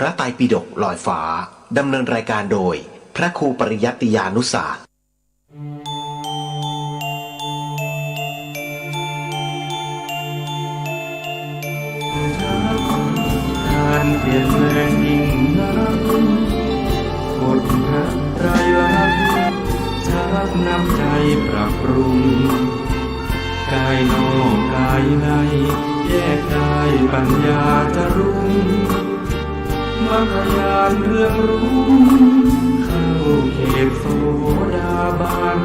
ระไตรปิฎกลอยฟ้าดำเนินรายการโดยพระครูปริยัติยานุศาสตร์การเปลี่ยนแปลงยิ่งนักกฎพระไตรลักษณ์ชักนำใจปรับปรุงกายนอกกายในแยกกายปัญญาจะรุ่งมรรคญาณเรื่องรู้เข้าเขตโสดาบัน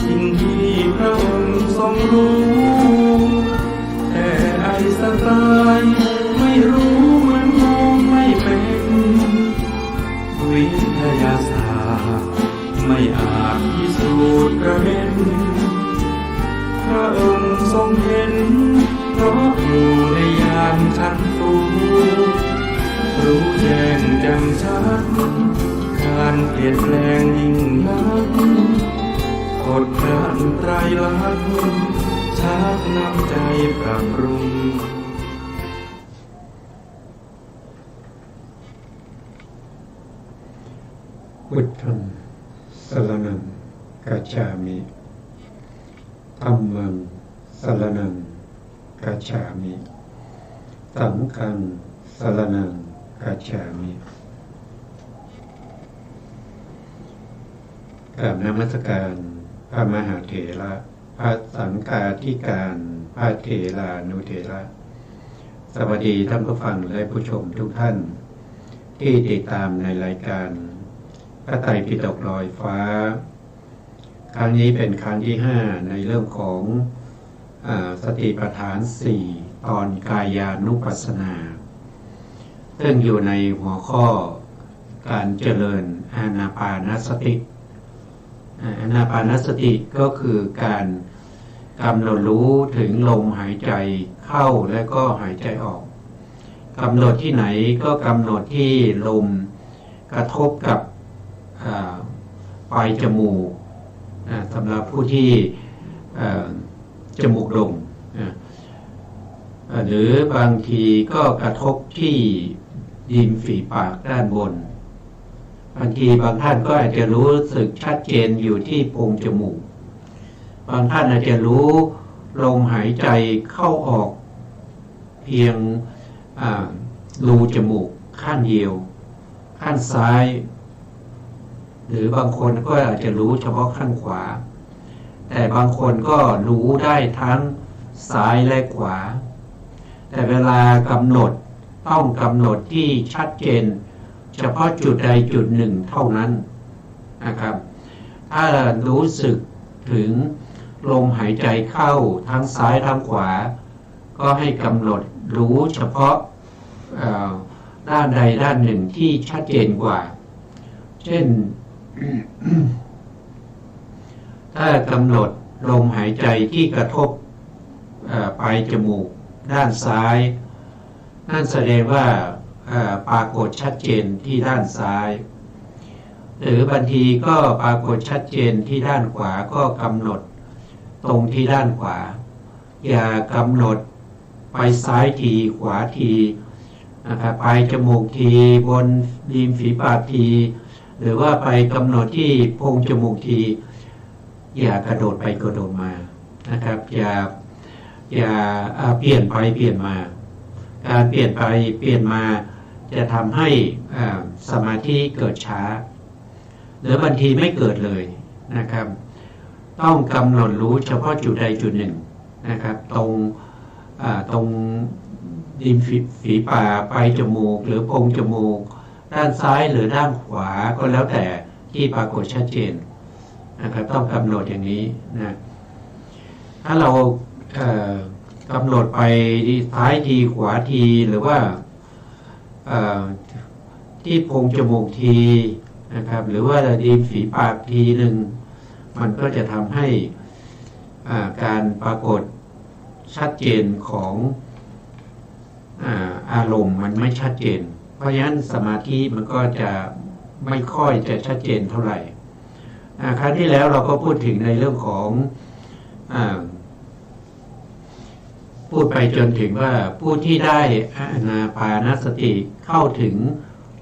สิ่งที่พระองค์ทรงรู้แต่ไอสไตล์ไม่รู้มันมองไม่เป็นวิทยาศาสตร์ไม่อาจพิสูจน์ประเด็นพระองค์ทรงเห็นเพราะอยู่ในยามชั้นสูงรู้แจ้งแจ่มชัดการเปลี่ยนแปลงยิ่งนักกฎพระไตรลักษณ์ชักนำใจปรับปรุงพุทธังสรณังกัจฉามิธัมมังสรณังกัจฉามิสังฆังสรณังกัจฉามิกราบนมัสการพระมหาเถระพระสังฆาธิการพระเถรานุเถระสวัสดีท่านผู้ฟังและผู้ชมทุกท่านที่ติดตามในรายการพระไตรปิฎกลอยฟ้าครั้งนี้เป็นครั้งที่5ในเรื่องของสติปัฏฐาน4ตอนกายานุปัสสนาซึ่งอยู่ในหัวข้อการเจริญอานาปานสติอานาปานสติก็คือการกำหนดรู้ถึงลมหายใจเข้าและก็หายใจออกกำหนดที่ไหนก็กำหนดที่ลมกระทบกับปลายจมูกสำหรับผู้ที่จมูกโด่งหรือบางทีก็กระทบที่ริมฝีปากด้านบนบางทีบางท่านก็อาจจะรู้สึกชัดเจนอยู่ที่โพรงจมูกบางท่านอาจจะรู้ลมหายใจเข้าออกเพียงรูจมูกข้างเดียวข้างซ้ายหรือบางคนก็อาจจะรู้เฉพาะข้างขวาแต่บางคนก็รู้ได้ทั้งซ้ายและขวาแต่เวลากำหนดต้องกำหนดที่ชัดเจนเฉพาะจุดใดจุดหนึ่งเท่านั้นนะครับถ้ารู้สึกถึงลมหายใจเข้าทั้งซ้ายทั้งขวาก็ให้กำหนดรู้เฉพาะด้านใดด้านหนึ่งที่ชัดเจนกว่าเช่น ถ้ากำหนดลมหายใจที่กระทบปลายจมูกด้านซ้ายนั่นแสดงว่าปรากฏชัดเจนที่ด้านซ้ายหรือบางทีก็ปรากฏชัดเจนที่ด้านขวาก็กำหนดตรงที่ด้านขวาอย่ากำหนดไปซ้ายทีขวาทีนะครับปลายจมูกทีบนริมฝีปากทีหรือว่าไปกำหนดที่โพรงจมูกทีอย่ากระโดดไปกระโดดมานะครับอย่าเปลี่ยนไปเปลี่ยนมาการเปลี่ยนไปเปลี่ยนมาจะทำให้สมาธิเกิดช้าหรือบางทีไม่เกิดเลยนะครับต้องกำหนดรู้เฉพาะจุดใดจุดหนึ่งนะครับตรงริมฝีปากปลายจมูกหรือโพรงจมูกด้านซ้ายหรือด้านขวาก็แล้วแต่ที่ปรากฏชัดเจนนะครับต้องกำหนดอย่างนี้นะถ้าเรากำหนดไปซ้ายทีขวาทีหรือว่า ที่โพรงจมูกทีนะครับหรือว่าริมฝีปากทีหนึ่งมันก็จะทำให้การปรากฏชัดเจนของอารมณ์มันไม่ชัดเจนเพราะฉะนั้นสมาธิมันก็จะไม่ค่อยจะชัดเจนเท่าไหร่ครั้งที่แล้วเราก็พูดถึงในเรื่องของพูดไปจนถึงว่าผู้ที่ได้อานาปานสติเข้าถึง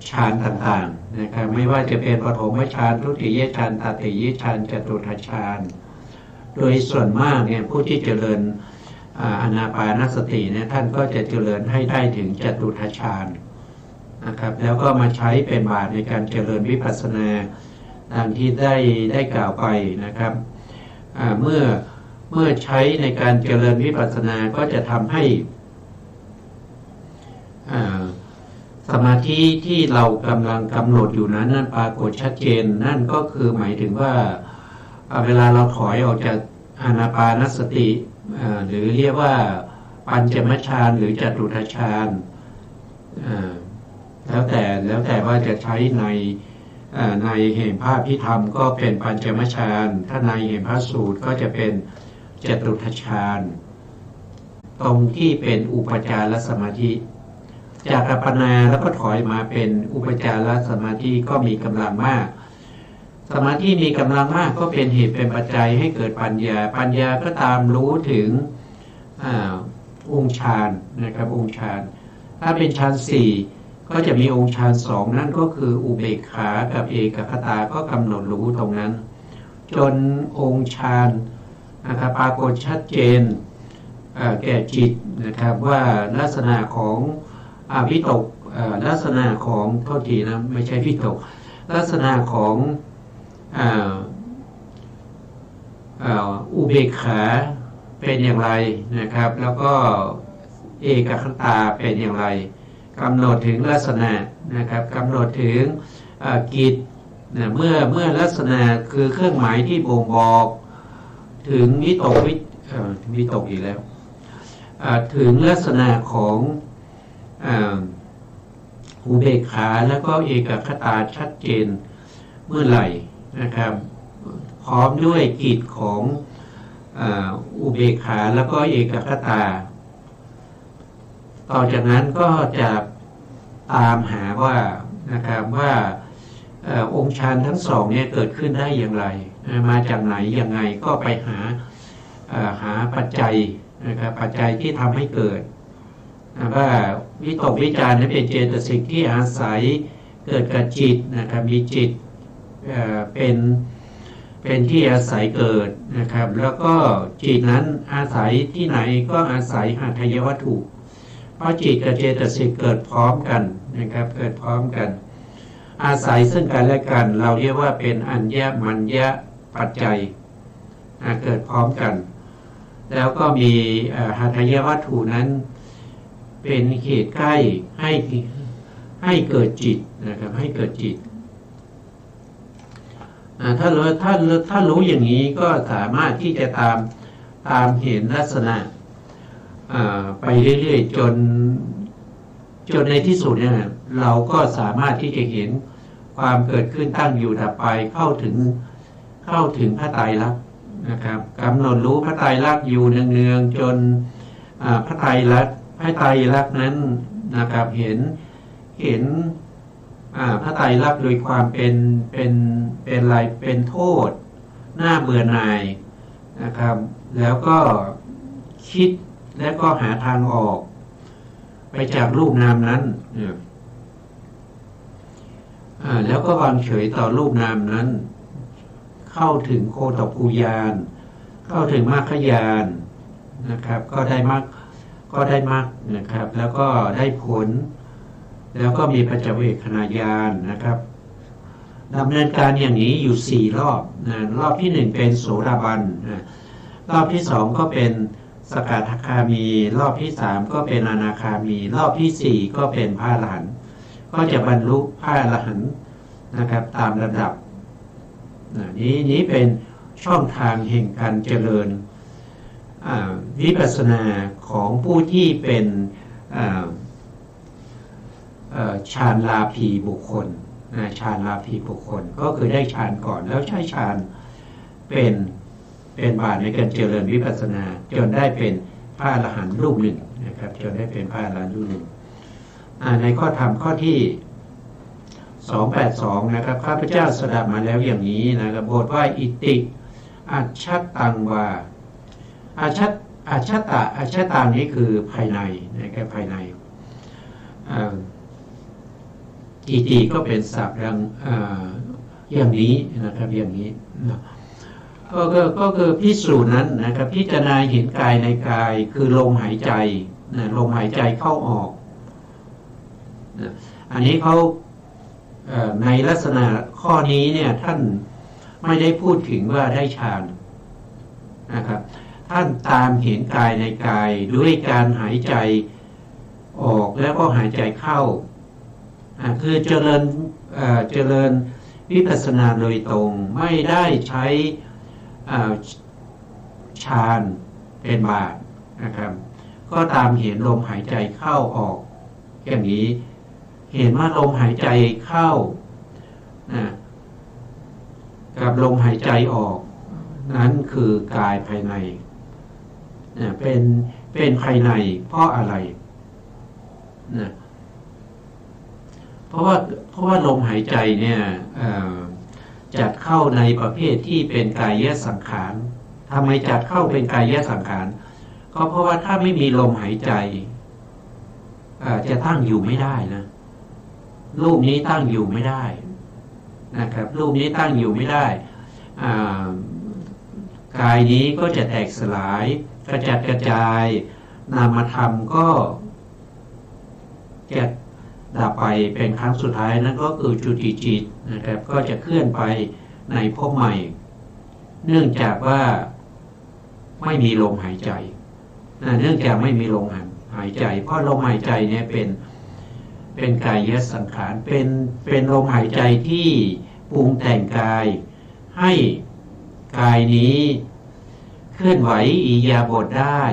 ฌานต่างๆนะครับไม่ว่าจะเป็นปฐมฌานทุติยฌานตติยฌานจตุตถฌานโดยส่วนมากเนี่ยผู้ที่เจริญอานาปานสติเนี่ยท่านก็จะเจริญให้ได้ถึงจตุตถฌานนะครับแล้วก็มาใช้เป็นบาตในการเจริญวิปัสสนาดังที่ได้กล่าวไปนะครับเมื่อใช้ในการเจริญวิปัสสนาก็จะทำให้สมาธิที่เรากำลังกำหนดอยู่นั้นปรากฏชัดเจนนั่นก็คือหมายถึงว่าเวลาเราถอยออกจากอานาปานสติหรือเรียกว่าปัญจมฌานหรือจตุตถฌานแล้วแต่ว่าจะใช้ในเหตุภาพที่ทำก็เป็นปัญจมฌานถ้าในเหตุพระสูตรก็จะเป็นจตุตถฌานตรงที่เป็นอุปจารสมาธิจากอัปปนาแล้วก็ถอยมาเป็นอุปจารสมาธิก็มีกำลังมากสมาธิมีกำลังมากก็เป็นเหตุเป็นปัจจัยให้เกิดปัญญาก็ตามรู้ถึงองค์ฌานนะครับองค์ฌานถ้าเป็นฌานสี่ก็จะมีองค์ฌานสองนั่นก็คืออุเบกขากับเอกคตาก็กำหนดรู้ตรงนั้นจนองค์ฌานนะครับปรากฏชัดเจนแก่จิตนะครับว่าลักษณะของวิตกลักษณะของโทษทีนะไม่ใช่วิตกลักษณะของอุเบกขาเป็นอย่างไรนะครับแล้วก็เอกคตาเป็นอย่างไรกำหนดถึงลักษณะนะครับกำหนดถึงกิจเมื่อลักษณะคือเครื่องหมายที่บ่งบอกถึงวิตกอีกแล้วถึงลักษณะของอุเบกขาแล้วก็เอกคตาชัดเจนเมื่อไหร่นะครับพร้อมด้วยกิจของอุเบกขาแล้วก็เอกคตาต่อจากนั้นก็จะตามหาว่านะครับว่าองค์ฌานทั้งสองเนี่ยเกิดขึ้นได้อย่างไรมาจากไหนยังไงก็ไปหาปัจจัยนะครับปัจจัยที่ทำให้เกิดว่าวิตกวิจารนั้นเป็นเจตสิกที่อาศัยเกิดกับจิตนะครับมีจิตเป็นที่อาศัยเกิดนะครับแล้วก็จิตนั้นอาศัยที่ไหนก็อาศัยหทัยวัตถุเพราะจิตกับเจตสิกเกิดพร้อมกันนะครับเกิดพร้อมกันอาศัยซึ่งกันและกันเราเรียกว่าเป็นอัญญมัญญปัจจัยเกิดพร้อมกันแล้วก็มีหทัยวัตถุนั้นเป็นเหตุใกล้ให้เกิดจิตนะครับให้เกิดจิตถ้ารู้อย่างนี้ก็สามารถที่จะตามเห็นลักษณะไปเรื่อยๆจนในที่สุดเนี่ยเราก็สามารถที่จะเห็นความเกิดขึ้นตั้งอยู่ดับไปเข้าถึงพระไตรลักษณ์นะครับกำหนดรู้พระไตรลักษณ์อยู่เนืองๆจนพระไตรลักษณ์นั้นนะครับเห็นพระไตรลักษณ์โดยความเป็นอะไรเป็นโทษหน้าเบื่อหน่ายนะครับแล้วก็คิดและก็หาทางออกไปจากรูปนามนั้นแล้วก็วางเฉยต่อรูปนามนั้นเข้าถึงโคตภูญาณเข้าถึงมรรคญาณนะครับก็ได้มรรคนะครับแล้วก็ได้ผลแล้วก็มีปัจเจเวคขณาญาณนะครับดำเนินการอย่างนี้อยู่4รอบรอบที่1เป็นโสดาบันรอบที่2ก็เป็นสกทาคามีรอบที่3ก็เป็นอนาคามีรอบที่4ก็เป็นพระอรหันต์ก็จะบรรลุพระอรหันต์นะครับตามระดับนี้เป็นช่องทางแห่งการเจริญวิปัสสนาของผู้ที่เป็น ฌานลาภีบุคคลฌานลาภีบุคคลก็คือได้ฌานก่อนแล้วใช้ฌานเป็นบาตในการเจริญวิปัสสนาจนได้เป็นพระอรหันต์รูปหนึ่งนะครับจนได้เป็นพระอรหันต์รูปหนึ่งในข้อธรรมข้อที่282นะครับข้าพเจ้าสดับมาแล้วอย่างนี้นะครับบทว่าอิติอัจฉตังวาอัจฉตังนี้คือภายในนะครับภายในอิติก็เป็นศัพท์อย่างนี้นะครับอย่างนี้ก็คือพิสูจน์นั้นนะครับพิจารณาเห็นกายในกายคือลมหายใจลมหายใจเข้าออกอันนี้เขาในลักษณะข้อนี้เนี่ยท่านไม่ได้พูดถึงว่าได้ฌานนะครับท่านตามเห็นกายในกายด้วยการหายใจออกแล้วก็หายใจเข้าคือเจริญวิปัสสนาโดยตรงไม่ได้ใช้ฌานเป็นบาตนะครับก็ตามเห็นลมหายใจเข้าออกอย่างนี้เห็นว่าลมหายใจเข้ากับลมหายใจออกนั้นคือกายภายในเป็นภายในเพราะอะไรเพราะว่าลมหายใจเนี่ยจัดเข้าในประเภทที่เป็นกายสังขารทำไมจัดเข้าเป็นกายสังขารก็เพราะว่าถ้าไม่มีลมหายใจจะตั้งอยู่ไม่ได้นะรูปนี้ตั้งอยู่ไม่ได้นะครับรูปนี้ตั้งอยู่ไม่ได้กายนี้ก็จะแตกสลายกระจัดกระจายนามธรรมก็จะดับไปเป็นครั้งสุดท้ายนั่นก็คือจุติจิตนะครับก็จะเคลื่อนไปในภพใหม่เนื่องจากว่าไม่มีลมหายใจเนื่องจากไม่มีลมหายใจเพราะลมหายใจเนี่ยเป็นกายสังขารเป็นลมหายใจที่ปรุงแต่งกายให้กายนี้เคลื่อนไหวอิริยาบถได้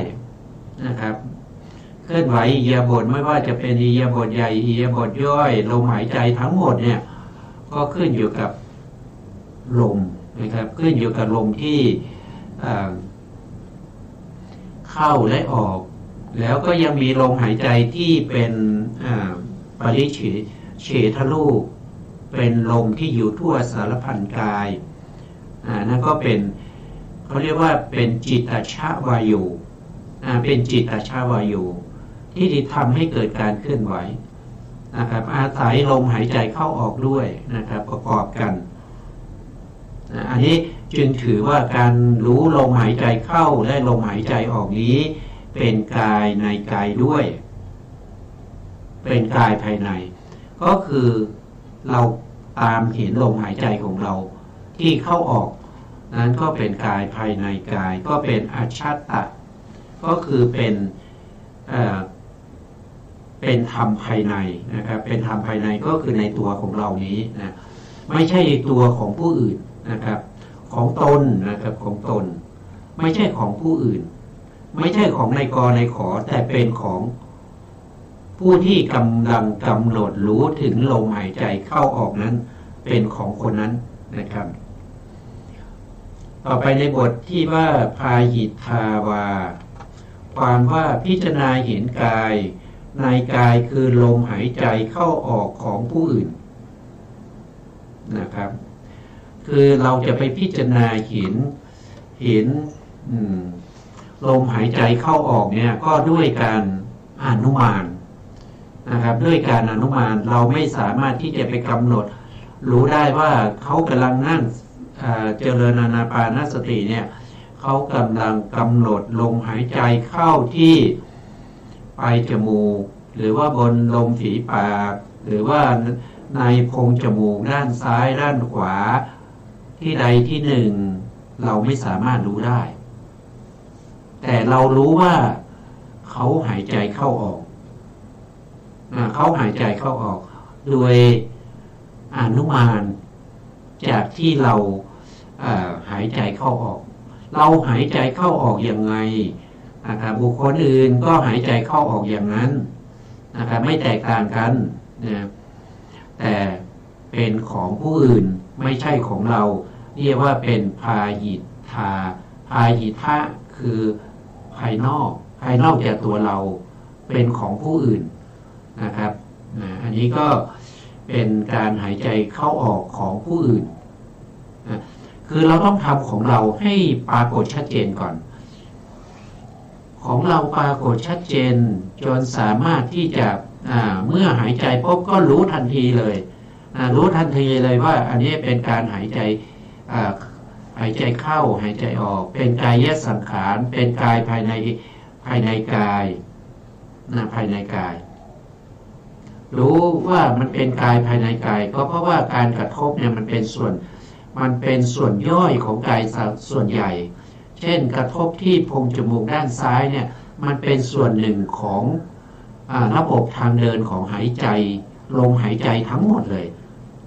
นะครับเคลื่อนไหวอิริยาบถไม่ว่าจะเป็นอิริยาบถใหญ่อิริยาบถย่อยลมหายใจทั้งหมดเนี่ยก็ขึ้นอยู่กับลมนะครับขึ้นอยู่กับลมที่เข้าและออกแล้วก็ยังมีลมหายใจที่เป็นปริเฉทรูปเป็นลมที่อยู่ทั่วสารพันกายนั่นก็เป็นเขาเรียกว่าเป็นจิตตชวายุเป็นจิตตชวายุที่ทำให้เกิดการเคลื่อนไหวนะครับอาศัยลมหายใจเข้าออกด้วยนะครับประกอบกันอันนี้จึงถือว่าการรู้ลมหายใจเข้าและลมหายใจออกนี้เป็นกายในกายด้วยเป็นกายภายในก็คือเราตามเห็นลมหายใจของเราที่เข้าออกนั้นก็เป็นกายภายในกายก็เป็นอัจฉตะก็คือเป็นธรรมภายในนะครับเป็นธรรมภายในก็คือในตัวของเรานี้นะไม่ใช่ตัวของผู้อื่นนะครับของตนนะครับของตนไม่ใช่ของผู้อื่นไม่ใช่ของนายกนายขอแต่เป็นของผู้ที่กำลังกำหนดรู้ถึงลมหายใจเข้าออกนั้นเป็นของคนนั้นนะครับต่อไปในบทที่ว่าพาหิทาวาความว่าพิจารณาเห็นกายในกายคือลมหายใจเข้าออกของผู้อื่นนะครับคือเราจะไปพิจารณาเห็นลมหายใจเข้าออกเนี่ยก็ด้วยการอนุมานนะครับด้วยการอนุมานเราไม่สามารถที่จะไปกำหนดรู้ได้ว่าเขากำลังนั่งเจริญอานาปานสติเนี่ยเขากำลังกำหนดลมหายใจเข้าที่ปลายจมูกหรือว่าบนลมฝีปากหรือว่าในโพรงจมูกด้านซ้ายด้านขวาที่ใดที่หนึ่งเราไม่สามารถรู้ได้แต่เรารู้ว่าเขาหายใจเข้าออกเขาหายใจเข้าออกโดยอนุมานจากที่เราหายใจเข้าออกเราหายใจเข้าออกอย่างไงนะครับบุคคลอื่นก็หายใจเข้าออกอย่างนั้นนะครับไม่แตกต่างกัน นะแต่เป็นของผู้อื่นไม่ใช่ของเราเรียกว่าเป็นพาหิทาพาหิทะคือภายนอกจากตัวเราเป็นของผู้อื่นนะครับอันนี้ก็เป็นการหายใจเข้าออกของผู้อื่นนะคือเราต้องทำของเราให้ปรากฏชัดเจนก่อนของเราปรากฏชัดเจนจนสามารถที่จะเมื่อหายใจปุ๊บก็รู้ทันทีเลยรู้ทันทีเลยว่าอันนี้เป็นการหายใจเข้าหายใจออกเป็นกายสังขารเป็นกายภายในกายภายในกายรู้ว่ามันเป็นกายภายในกายก็เพราะว่าการกระทบเนี่ยมันเป็นส่วนย่อยของกายส่วนใหญ่เช่นกระทบที่โพรงจมูกด้านซ้ายเนี่ยมันเป็นส่วนหนึ่งของระบบทางเดินของหายใจลมหายใจทั้งหมดเลย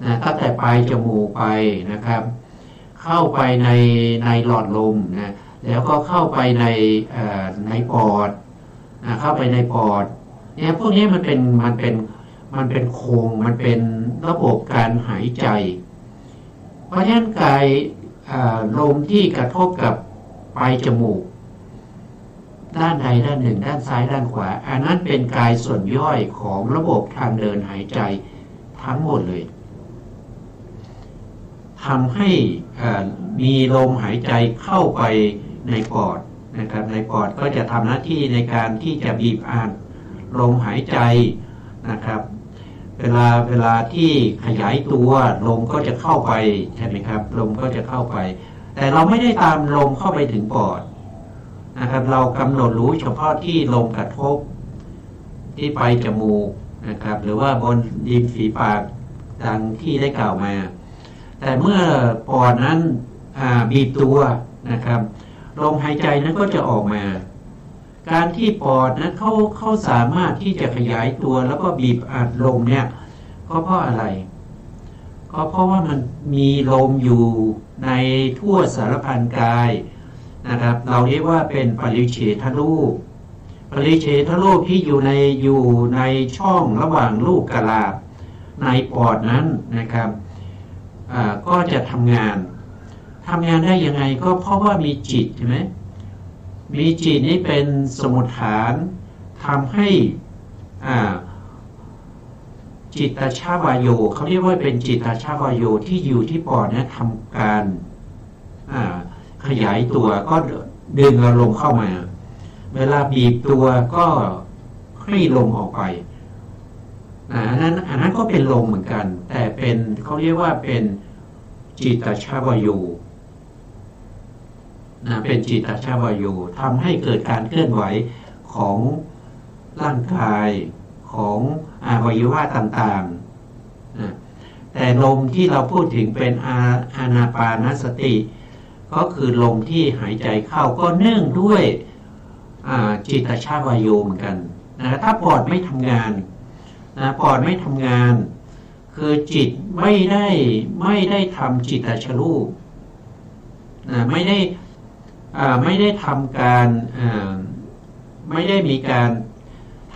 นะตั้งแต่ปลายจมูกไปนะครับเข้าไปในหลอดลมนะแล้วก็เข้าไปในปอดเข้าไปในปอดเนี่ยพวกนี้มันเป็นโครงมันเป็นระบบการหายใจเพราะฉะนั้นกายลมที่กระทบกับปลายจมูกด้านใดด้านหนึ่งด้านซ้ายด้านขวาอันนั้นเป็นกายส่วนย่อยของระบบทางเดินหายใจทั้งหมดเลยทำให้มีลมหายใจเข้าไปในปอดนะครับในปอดก็จะทำหน้าที่ในการที่จะบีบอัดลมหายใจนะครับเวลาที่ขยายตัวลมก็จะเข้าไปใช่ไหมครับลมก็จะเข้าไปแต่เราไม่ได้ตามลมเข้าไปถึงปอดนะครับเรากำหนดรู้เฉพาะที่ลมกระทบที่ปลายจมูกนะครับหรือว่าบนริมฝีปากดังที่ได้กล่าวมาแต่เมื่อปอดนั้นบีบตัวนะครับลมหายใจนั้นก็จะออกมาการที่ปอดนั้นเขาสามารถที่จะขยายตัวแล้วก็บีบอัดลมเนี่ยก็เพราะอะไรก็เพราะว่ามันมีลมอยู่ในทั่วสารพันกายนะครับเราเรียกว่าเป็นปริเฉทรูปที่อยู่ในช่องระหว่างลูกกะลาในปอดนั้นนะครับก็จะทำงานได้ยังไงก็เพราะว่ามีจิตใช่ไหมมีจิตนี้เป็นสมุฏฐานทำให้จิตตชาวายโยเขาเรียกว่าเป็นจิตตชาวายโยที่อยู่ที่ปอดเนี่ยทำการขยายตัวก็ดึงลมเข้ามาเวลาบีบตัวก็ให้ลมออกไปอันนั้นก็เป็นลมเหมือนกันแต่เป็นเขาเรียกว่าเป็นจิตตชาวายโยเป็นจิตตชาวายโยทำให้เกิดการเคลื่อนไหวของร่างกายของอวัยวะต่างๆแต่ลมที่เราพูดถึงเป็นอานาปานสติก็คือลมที่หายใจเข้าก็เนื่องด้วยจิตตชาวายโยเหมือนกันถ้าปอดไม่ทำงานปอดไม่ทำงานคือจิตไม่ได้ทำจิตตชรูปไม่ได้ทำการไม่ได้มีการ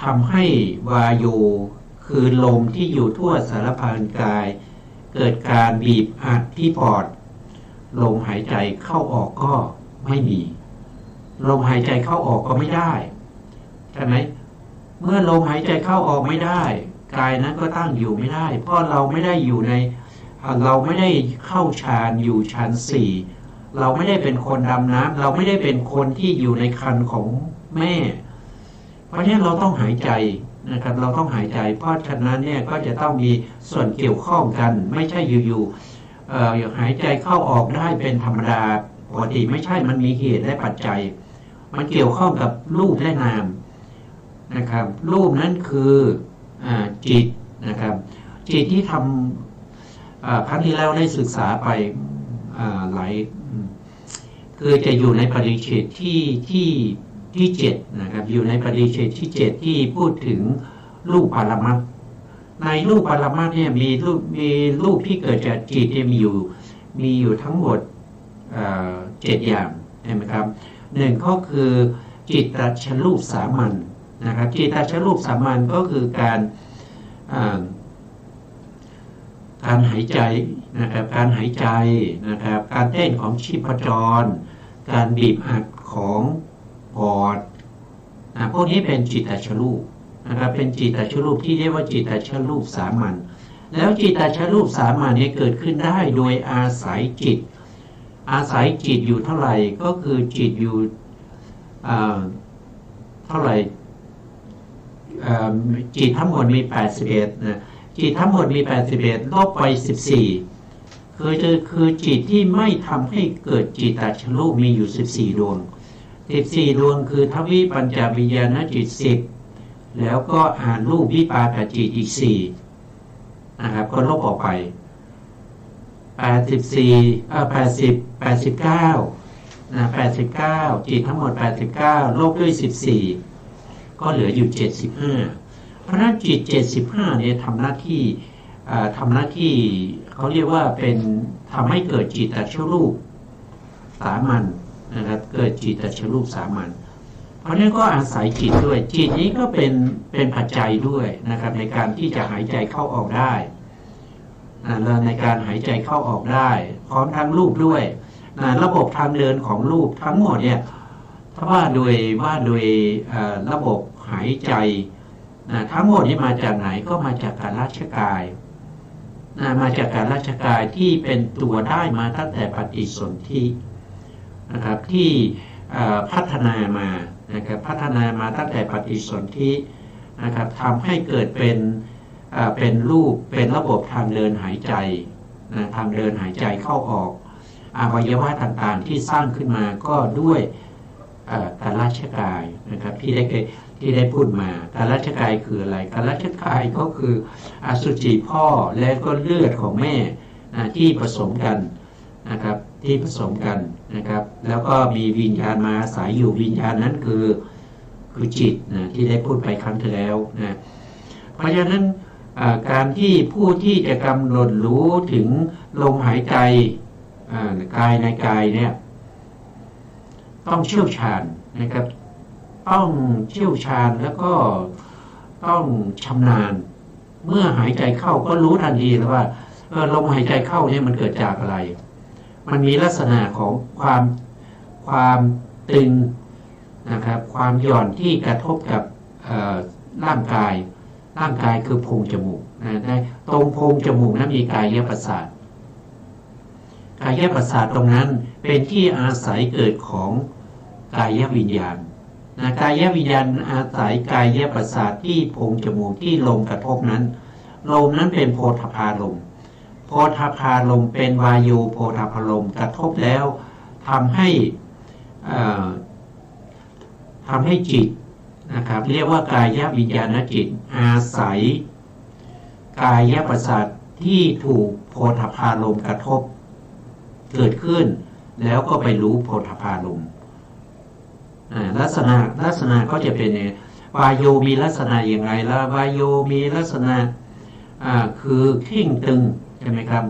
ทำให้วาโยคือลมที่อยู่ทั่วสารพางกายเกิดการบีบอัดที่ปอดลมหายใจเข้าออกก็ไม่มีลมหายใจเข้าออกก็ไม่ได้ใช่ไหมเมื่อลมหายใจเข้าออกไม่ได้กายนั้นก็ตั้งอยู่ไม่ได้เพราะเราไม่ได้เข้าฌานอยู่ฌานสี่เราไม่ได้เป็นคนดำน้ำเราไม่ได้เป็นคนที่อยู่ในครรภ์ของแม่เพราะฉะนั้นเราต้องหายใจนะครับเราต้องหายใจเพราะฉะนั้นเนี่ยก็จะต้องมีส่วนเกี่ยวข้องกันไม่ใช่อยู่หายใจเข้าออกได้เป็นธรรมดาปกติไม่ใช่มันมีเหตุและปัจจัยมันเกี่ยวข้องกับรูปและนามนะครับรูปนั้นคือจิตนะครับจิตที่ทำครั้งที่แล้วได้ศึกษาไปหลายคือจะอยู่ในปริเฉดที่7นะครับอยู่ในปริเฉดที่7ที่พูดถึงรูปปรมัตถ์ในรูปปรมัตถ์เนี่ยมีรูปที่เกิดจากจิตมีอยู่ทั้งหมด7อย่างใช่ไหมครับหนึ่งก็คือจิตตชรูปสามัญนะครับจิตตชรูปสามัญก็คือการ การหายใจนะครับการหายใจนะครับการเต้นของชีพจรการบีบอัดของปอดพวกนี้เป็นจิตตชรูปนะครับเป็นจิตตชรูปที่เรียกว่าจิตตชรูปสามัญแล้วจิตตชรูปสามัญนี้เกิดขึ้นได้โดยอาศัยจิตอยู่เท่าไหร่ก็คือจิตอยู่เท่าไหร่จิตทั้งหมดมี81นะจิตทั้งหมดมี81ลบไป14คือจิตที่ไม่ทำให้เกิดจิตตชรูปมีอยู่14ดวง14ดวงคือทวิปัญจวิญญาณจิต10แล้วก็อ่านรูปวิปากจิตอีก4นะครับก็ลบออกไป89นะ89จิตทั้งหมด89ลบด้วย14ก็เหลืออยู่75เพราะฉะนั้นจิต75เนี่ยทำหน้าที่เขาเรียกว่าเป็นทำให้เกิดจิตตชรูปสามัญนะครับเกิดจิตตชรูปสามัญเพราะนั้นก็อาศัยจิตด้วยจิตนี้ก็เป็นปัจจัยด้วยนะครับในการที่จะหายใจเข้าออกได้แล้วในการหายใจเข้าออกได้พร้อมทั้งรูปด้วยระบบทางเดินของรูปทั้งหมดเนี่ยถ้าว่าโดยระบบหายใจทั้งหมดนี้มาจากไหนก็มาจากการราชกายมาจากการราชกายที่เป็นตัวได้มาตั้งแต่ปฏิสนธินะครับที่พัฒนามานะครับพัฒนามาตั้งแต่ปฏิสนธินะครับทำให้เกิดเป็นรูปเป็นระบบทางเดินหายใจทางเดินหายใจเข้าออกอวัยวะต่างๆที่สร้างขึ้นมาก็ด้วยการราชกายนะครับที่ได้พูดมาการราชกายคืออะไรการราชกายก็คืออสุจิพ่อและก็เลือดของแม่ที่ผสมกันนะครับที่ผสมกันนะครับแล้วก็มีวิญญาณมาอาศัยอยู่วิญญาณนั้นคือจิตที่ได้พูดไปครั้งที่แล้วนะเพราะฉะนั้นการที่ผู้ที่จะกำหนดรู้ถึงลมหายใจกายในกายเนี่ยต้องเชี่ยวชาญนะครับต้องเชี่ยวชาญแล้วก็ต้องชำนาญเมื่อหายใจเข้าก็รู้ทันทีแล้วว่าลมหายใจเข้าเนี่ยมันเกิดจากอะไรมันมีลักษณะของความตึงนะครับความหย่อนที่กระทบกับร่างกายคือโพรงจมูกตรงโพรงจมูกนั้นมีกายประสาทตรงนั้นเป็นที่อาศัยเกิดของกายวิญญาณกายวิญญาณอาศัยกายประสาทที่โพรงจมูกที่ลมกระทบนั้นลมนั้นเป็นโพธพารมณ์โพธพารมณ์เป็นวายุโพธพารมณ์กระทบแล้วทำให้จิตนะครับเรียกว่ากายวิญญาณจิตอาศัยกายประสาทที่ถูกโพธพารมณ์กระทบเกิดขึ้นแล้วก็ไปรู้โพธพารมณ์ลักษณะก็จะเป็นวายโยมีลักษณะอย่างไรละวายโยมีลักษณะคือเข่งตึงใช่ไหมครับ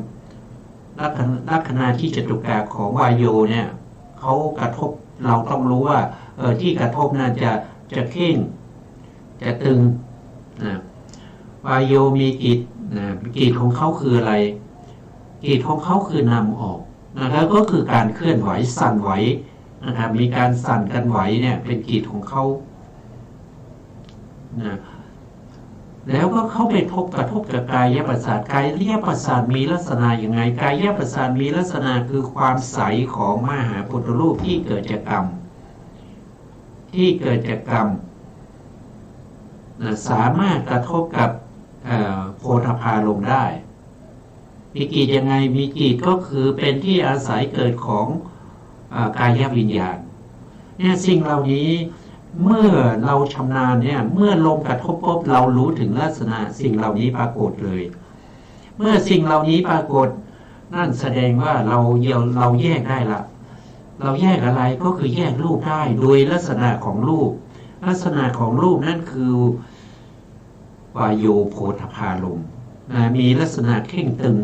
ลักษณะที่จตุกะของวายโยเนี่ยเขากระทบเราต้องรู้ว่าที่กระทบน่าจะเข่งจะตึงวายโยมีกิจของเขาคืออะไรกิจของเขาคือนำออกแล้วก็คือการเคลื่อนไหวสั่นไหวนะครับมีการสั่นกันไหวเนี่ยเป็นกิจของเขาแล้วก็เข้าไปกระทบกับกายประสาทกายประสาทมีลักษณะอย่างไรกายประสาทมีลักษณะคือความใสของมหาพุทธรูปที่เกิดจากกรรมสามารถกระทบกับโพธพารมณ์ได้มีกิจยังไงมีกิจก็คือเป็นที่อาศัยเกิดของกายวิญญาณเนี่ยสิ่งเหล่านี้เมื่อเราชำนาญเนี่ยเมื่อลมกระทบปุ๊บเรารู้ถึงลักษณะสิ่งเหล่านี้ปรากฏเลยเมื่อสิ่งเหล่านี้ปรากฏนั่นแสดงว่าเราแยกได้ละเราแยกอะไรก็คือแยกรูปได้โดยลักษณะของรูปนั่นคือวายโยโพธพารมณ์มีลักษณะเข่งตึง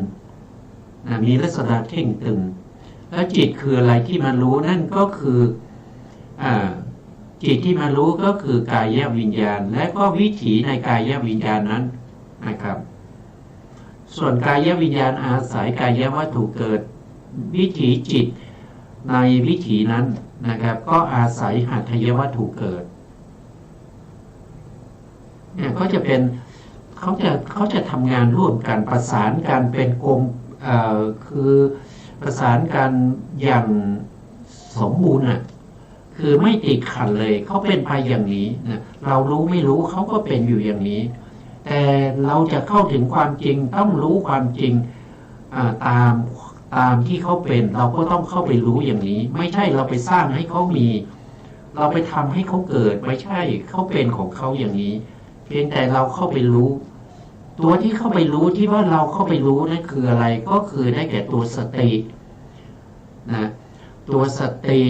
แล้วจิตคืออะไรที่มารู้นั่นก็คือจิตที่มารู้ก็คือกายวิญญาณและก็วิถีในกายวิญญาณนั้นนะครับ ส่วนกายวิญญาณอาศัยกายวัตถุเกิดวิถีจิตในวิถีนั้นนะครับก็อาศัยหัตถยวัตถุเกิดเนี่ยก็จะเป็นเขาจะทำงานร่วมกันประสานกันเป็นกลมคือประสานกันอย่างสมบูรณ์อ่ะคือไม่ติดขัดเลยเขาเป็นไปอย่างนี้นะเรารู้ไม่รู้เขาก็เป็นอยู่อย่างนี้แต่เราจะเข้าถึงความจริงต้องรู้ความจริงตามที่เขาเป็นเราก็ต้องเข้าไปรู้อย่างนี้ไม่ใช่เราไปสร้างให้เขามีเราไปทำให้เขาเกิดไม่ใช่เขาเป็นของเขาอย่างนี้เพียงแต่เราเข้าไปรู้ตัวที่เข้าไปรู้ที่ว่าเราเข้าไปรู้นั่นคืออะไรก็คือได้แก่ตัวสตินะตัวสติ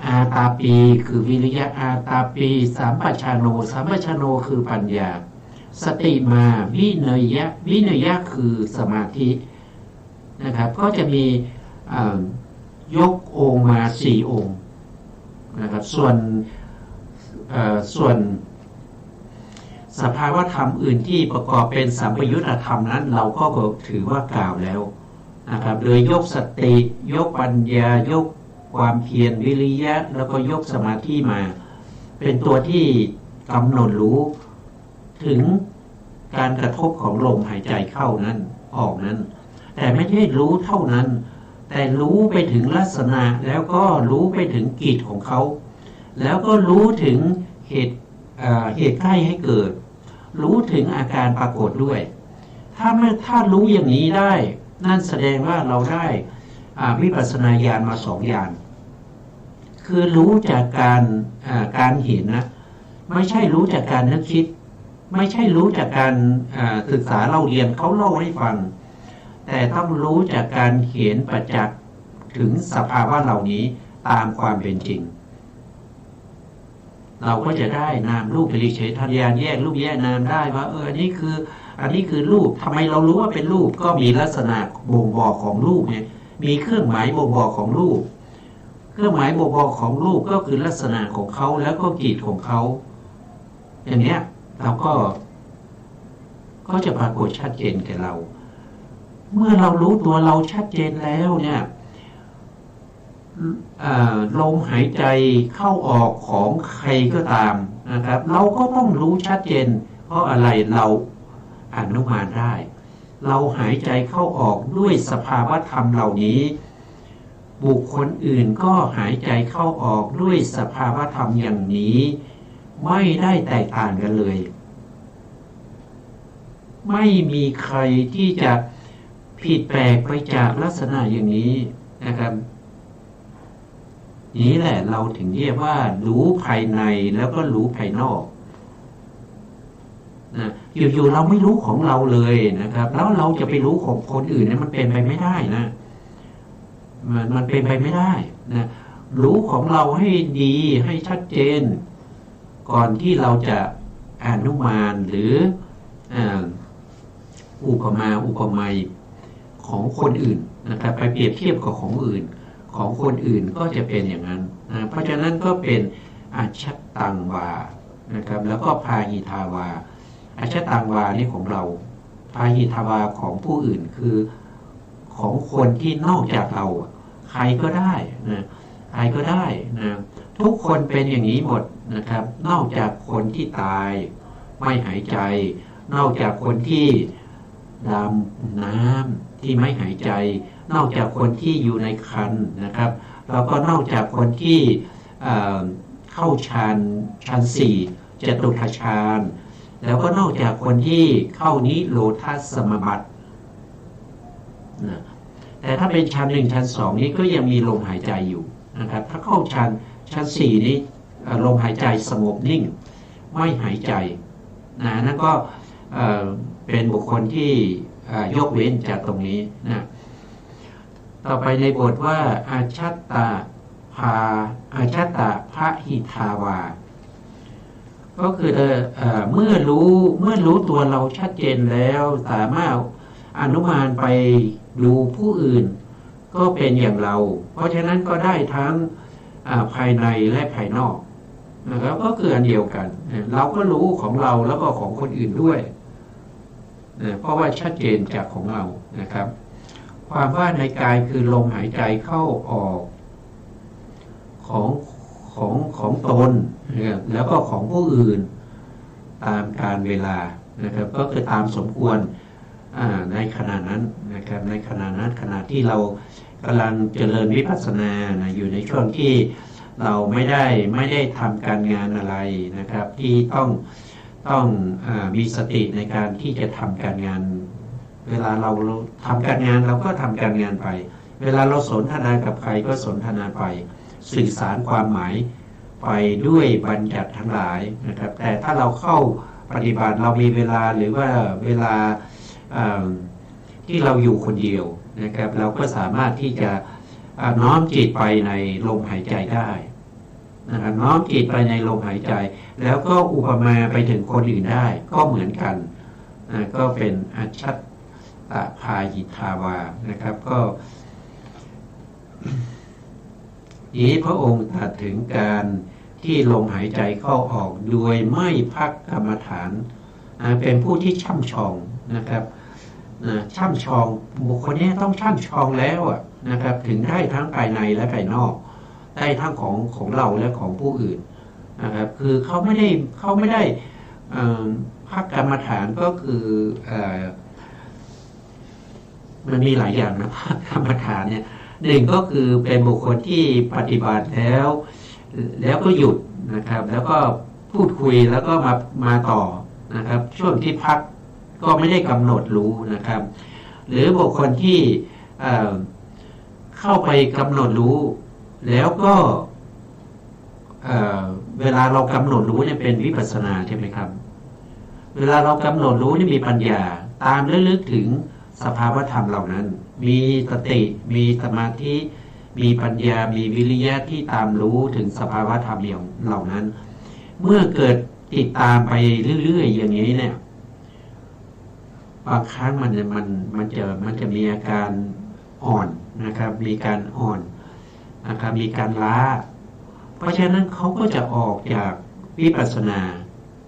อาตาปีคือวิริยะอาตาปีสัมปชัญโนสัมปชัญโนคือปัญญาสติมาวิเนยะคือสมาธินะครับก็จะมียกองค์มา4องค์นะครับส่วนสภาวธรรมอื่นที่ประกอบเป็นสัมปยุตธรรมนั้นเราก็ถือว่ากล่าวแล้วนะครับโดยยกสติยกปัญญายกความเพียรวิริยะแล้วก็ยกสมาธิมาเป็นตัวที่กำหนดรู้ถึงการกระทบของลมหายใจเข้านั้นออกนั้นแต่ไม่ใช่รู้เท่านั้นแต่รู้ไปถึงลักษณะแล้วก็รู้ไปถึงกิจของเขาแล้วก็รู้ถึงเหตุใกล้ให้เกิดรู้ถึงอาการปรากฏด้วยถ้ารู้อย่างนี้ได้นั่นแสดงว่าเราได้วิปัสสนาญาณมา2ญาณคือรู้จากการเห็นนะไม่ใช่รู้จากการนึกคิดไม่ใช่รู้จากการศึกษาเล่าเรียนเขาเล่าให้ฟังแต่ต้องรู้จากการเห็นประจักษ์ถึงสภาวะเหล่านี้ตามความเป็นจริงเราก็จะได้นามรูปปริเฉทญาณแยกรูปแยกนามได้ว่าอันนี้คือรูปทำไมเรารู้ว่าเป็นรูปก็มีลักษณะบ่งบอกของรูปเนี่ยมีเครื่องหมายบ่งบอกของรูปเครื่องหมายบ่งบอกของรูปก็คือลักษณะของเขาแล้วก็กิจของเขาอย่างเนี้ยเราก็จะปรากฏชัดเจนแก่เราเมื่อเรารู้ตัวเราชัดเจนแล้วเนี่ยลมหายใจเข้าออกของใครก็ตามนะครับเราก็ต้องรู้ชัดเจนเพราะอะไรเราอนุมานได้เราหายใจเข้าออกด้วยสภาวะธรรมเหล่านี้บุคคลอื่นก็หายใจเข้าออกด้วยสภาวะธรรมอย่างนี้ไม่ได้แตกต่างกันเลยไม่มีใครที่จะผิดแปลกไปจากลักษณะอย่างนี้นะครับนี้แหละเราถึงเรียกว่ารู้ภายในแล้วก็รู้ภายนอกนะอยู่ๆเราไม่รู้ของเราเลยนะครับแล้วเราจะไปรู้ของคนอื่นเนี่ยมันเป็นไปไม่ได้นะมันเป็นไปไม่ได้นะรู้ของเราให้ดีให้ชัดเจนก่อนที่เราจะอนุมานหรืออุปมาอุปไมยของคนอื่นนะครับไปเปรียบเทียบกับของอื่นของคนอื่นก็จะเป็นอย่างนั้นนะเพราะฉะนั้นก็เป็นอัจฉตังวานะครับแล้วก็พาหิทาวาอัจฉตังวานี่ของเราพาหิทาวาของผู้อื่นคือของคนที่นอกจากเราใครก็ได้นะใครก็ได้นะทุกคนเป็นอย่างนี้หมดนะครับนอกจากคนที่ตายไม่หายใจนอกจากคนที่ดำน้ำที่ไม่หายใจนอกจากคนที่อยู่ในครรภ์นะครับแล้วก็นอกจากคนที่เข้าฌาน4จตุตถฌานแล้วก็นอกจากคนที่เข้านิโรธสมาบัตินะแต่ถ้าเป็นฌาน1ฌาน2นี้ก็ยังมีลมหายใจอยู่นะครับถ้าเข้าฌาน4นี้ลมหายใจสงบนิ่งไม่หายใจนะนั่นก็เป็นบุคคลที่ยกเว้นจากตรงนี้นะต่อไปในบทว่าอาชัตตาพระหิทาวาก็คือเมื่อรู้ตัวเราชัดเจนแล้วสามารถอนุมานไปดูผู้อื่นก็เป็นอย่างเราเพราะฉะนั้นก็ได้ทั้งภายในและภายนอกนะครับก็คืออันเดียวกันเราก็รู้ของเราแล้วก็ของคนอื่นด้วย นะเพราะว่าชัดเจนจากของเรานะครับ ความว่าในกายคือลมหายใจเข้าออกของตนนะครับแล้วก็ของผู้อื่นตามการเวลานะครับก็คือตามสมควรในขณะนั้นนะครับในขณะนั้นขณะที่เรากำลังเจริญวิปัสสนาอยู่ในช่วงที่เราไม่ได้ทำการงานอะไรนะครับที่ต้องมีสติในการที่จะทำการงานเวลาเราทำการงานเราก็ทำการงานไปเวลาเราสนทนากับใครก็สนทนาไปสื่อสารความหมายไปด้วยบัญญัติทั้งหลายนะครับแต่ถ้าเราเข้าปฏิบัติเรามีเวลาหรือว่าเวลาที่เราอยู่คนเดียวนะครับเราก็สามารถที่จะน้อมจิตไปในลมหายใจได้นะครับน้อมจิตไปในลมหายใจแล้วก็อุปมาไปถึงคนอื่นได้ก็เหมือนกันก็เป็นอัจฉริพายิทาวานะครับก็นี้พระองค์ตรัสถึงการที่ลมหายใจเข้าออกโดยไม่พักกรรมฐานเป็นผู้ที่ช่ำชองนะครับช่ำชองบุคคลนี้ต้องช่ำชองแล้วนะครับถึงได้ทั้งภายในและภายนอกได้ทั้งของเราและของผู้อื่นนะครับคือเขาไม่ได้พักกรรมฐานก็คือมันมีหลายอย่างนะพักกรรมฐานเนี่ยหนึ่งก็คือเป็นบุคคลที่ปฏิบัติแล้วก็หยุดนะครับแล้วก็พูดคุยแล้วก็มาต่อนะครับช่วงที่พักก็ไม่ได้กำหนดรู้นะครับหรือบุคคลที่เข้าไปกำหนดรู้แล้วก็เวลาเรากำหนดรู้เนี่ยเป็นวิปัสสนาใช่ไหมครับเวลาเรากำหนดรู้นี่มีปัญญาตามระลึกถึงสภาวธรรมเหล่านั้นมีสติมีสมาธิมีปัญญามีวิริยะที่ตามรู้ถึงสภาวธรรมเหล่านั้นเมื่อเกิดติดตามไปเรื่อยๆอย่างนี้เนี่ยบางครั้งมันจะมีอาการอ่อนนะครับมีการอ่อนนะครับมีการล้าเพราะฉะนั้นเขาก็จะออกจากวิปัสสนา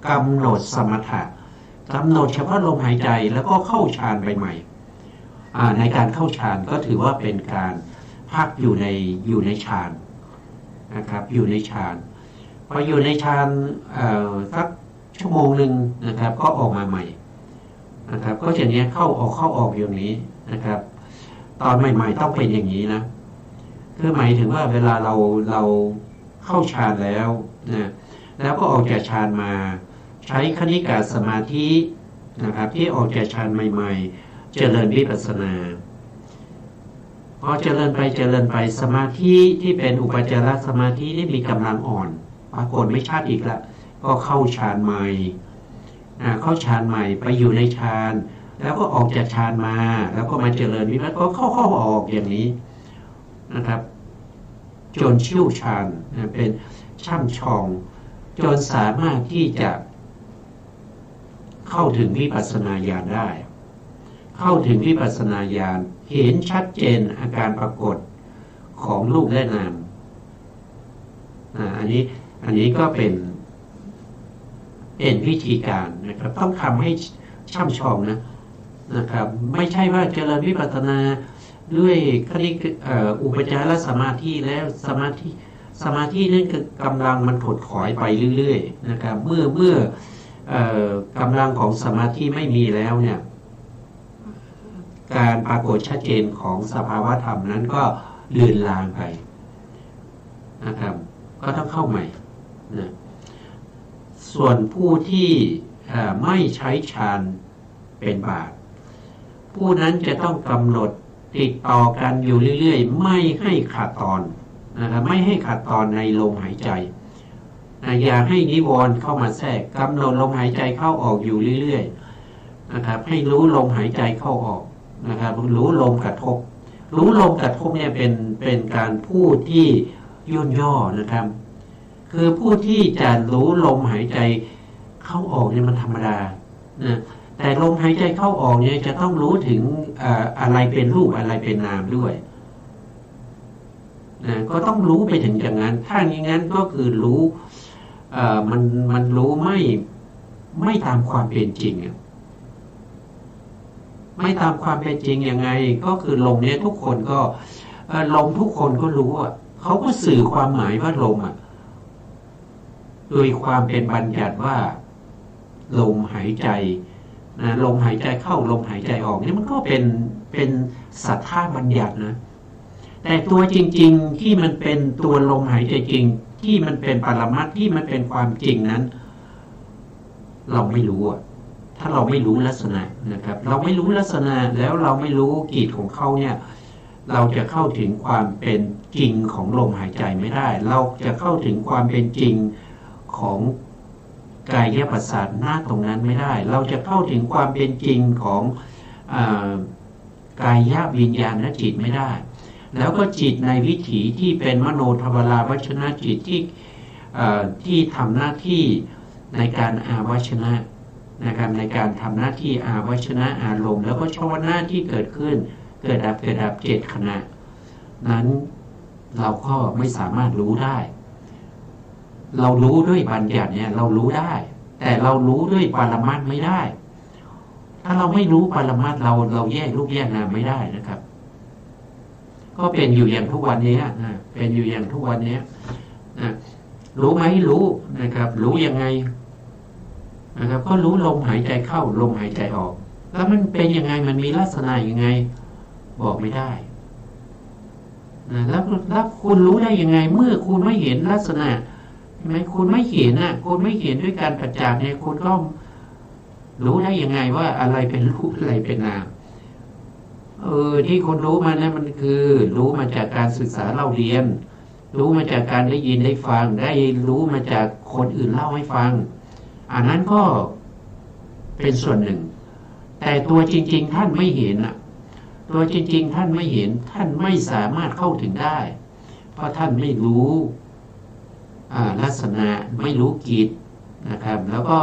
กำหนดสมถะกำหนดเฉพาะลมหายใจแล้วก็เข้าฌานไปใหม่ในการเข้าฌานก็ถือว่าเป็นการพักอยู่ในฌานนะครับอยู่ในฌานพออยู่ในฌานสักชั่วโมงหนึ่งนะครับก็ออกมาใหม่นะครับก็อย่างนี้เข้าออกอย่างนี้นะครับตอนใหม่ๆต้องเป็นอย่างนี้นะคือหมายถึงว่าเวลาเราเข้าฌานแล้วนะแล้วก็ออกจากฌานมาใช้คณิกาสมาธินะครับที่ออกจากฌานใหม่ๆเจริญวิปัสสนาพอเจริญไปสมาธิที่เป็นอุปจารสมาธิที่มีกำลังอ่อนปรากฏไม่ชัดอีกละก็เข้าฌานใหม่เข้าฌานใหม่ไปอยู่ในฌานแล้วก็ออกจากฌานมาแล้วก็มาเจริญวิปัสสนาก็เข้าออกอย่างนี้นะครับจนเชี่ยวชาญเป็นช่ำชองจนสามารถที่จะเข้าถึงวิปัสสนาญาณได้เข้าถึงวิปัสสนาญาณเห็นชัดเจนอาการปรากฏของรูปและนามอันนี้ก็เป็นวิธีการนะครับต้องทำให้ช่ำชองนะครับไม่ใช่ว่าเจริญวิปัสสนาด้วยอุปจารสมาธิแล้วสมาธินั่นคือกำลังมันถดถอยไปเรื่อยๆนะครับเมื่อกำลังของสมาธิไม่มีแล้วเนี่ยการปรากฏชัดเจนของสภาวธรรมนั้นก็เลือนลางไปนะครับก็ต้องเข้าใหม่นะส่วนผู้ที่ไม่ใช้ฌานเป็นบาตรผู้นั้นจะต้องกำหนดติดต่อกันอยู่เรื่อยๆไม่ให้ขาดตอนนะครับไม่ให้ขาดตอนในลมหายใจอย่าให้นิวรณ์เข้ามาแทรกกำหนดลมหายใจเข้าออกอยู่เรื่อยๆนะครับให้รู้ลมหายใจเข้าออกนะครับรู้ลมกระทบเนี่ยเป็นการพูดที่ย่นย่อนะครับคือผู้ที่จะรู้ลมหายใจเข้าออกเนี่ยมันธรรมดานะแต่ลมหายใจเข้าออกเนี่ยจะต้องรู้ถึงอะไรเป็นรูปอะไรเป็นนามด้วยนะก็ต้องรู้ไปถึงอย่างนั้นถ้าอย่างนั้นก็คือรู้มันรู้ไม่ตามความเป็นจริง ไม่ตามความเป็นจริงยังไงก็คือลมเนี่ยทุกคนก็ลมทุกคนก็รู้อ่ะเขาก็สื่อความหมายว่าลมอ่ะโดยความเป็นบัญญัติว่าลมหายใจนะลมหายใจเข้าลมหายใจออกนี่มันก็เป็นสัทธาบัญญัตินะแต่ตัวจริงๆที่มันเป็นตัวลมหายใจจริงที่มันเป็นปรมัตถ์ที่มันเป็นความจริงนั้นเราไม่รู้อ่ะถ้าเราไม่รู้ลักษณะนะครับเราไม่รู้ลักษณะแล้วเราไม่รู้กิจของเขาเนี่ยเราจะเข้าถึงความเป็นจริงของลมหายใจไม่ได้เราจะเข้าถึงความเป็นจริงของกายประสาทหน้าตรงนั้นไม่ได้เราจะเข้าถึงความเป็นจริงของกายวิญญาณจิตไม่ได้แล้วก็จิตในวิถีที่เป็นมโนทวาราวชนะจิตที่ทำหน้าที่ในการอาวชนะนะครับในการทำหน้าที่อาวชนะอารมณ์แล้วก็ชวนะที่เกิดขึ้นเกิดดับ7 ขณะนั้นเราก็ไม่สามารถรู้ได้เรารู้ด้วยบัญญัติเนี่ยเรารู้ได้แต่เรารู้ด้วยปรมัตถ์ไม่ได้ถ้าเราไม่รู้ปรมัตถ์เราแยกรูปแยกนามไม่ได้นะครับก็เป็นอยู่อย่างทุกวันนี้นะเป็นอยู่อย่างทุกวันนี้นะรู้ไหมรู้นะครับรู้ยังไงนะครับก็รู้ลมหายใจเข้าลมหายใจออกแล้วมันเป็นยังไงมันมีลักษณะยังไงบอกไม่ได้นะแล้วคุณรู้ได้ยังไงเมื่อคุณไม่เห็นลักษณะใช่ไหมคุณไม่เห็นคุณไม่เห็นด้วยการประจักษ์เนี่ยคุณก็รู้ได้ยังไงว่าอะไรเป็นรูปอะไรเป็นนามที่คนรู้มานะมันคือรู้มาจากการศึกษาเล่าเรียนรู้มาจากการได้ยินได้ฟังได้รู้มาจากคนอื่นเล่าให้ฟังอันนั้นก็เป็นส่วนหนึ่งแต่ตัวจริงๆท่านไม่เห็นตัวจริงๆท่านไม่เห็นท่านไม่สามารถเข้าถึงได้เพราะท่านไม่รู้ลักษณะไม่รู้กิจนะครับแล้วก็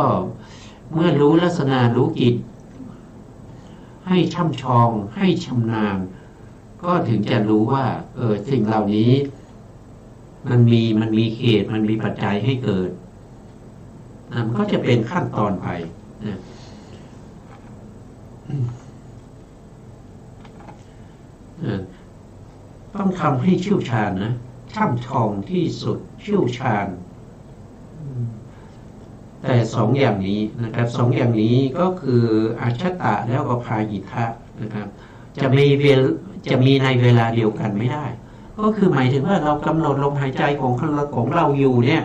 เมื่อรู้ลักษณะรู้กิจให้ช่ำชองให้ชำนาญก็ถึงจะรู้ว่าสิ่งเหล่านี้มันมีเหตุมันมีปัจจัยให้เกิดมันก็จะเป็นขั้นตอนไปนะต้องทำให้เชี่ยวชาญนะช่ำชองที่สุดเชี่ยวชาญแต่2 อย่างนี้นะครับ2 อย่างนี้ก็คืออาชตะแล้วก็พาหิทะนะครับจะมีในเวลาเดียวกันไม่ได้ก็คือหมายถึงว่าเรากำหนดลมหายใจของเราอยู่เนี่ย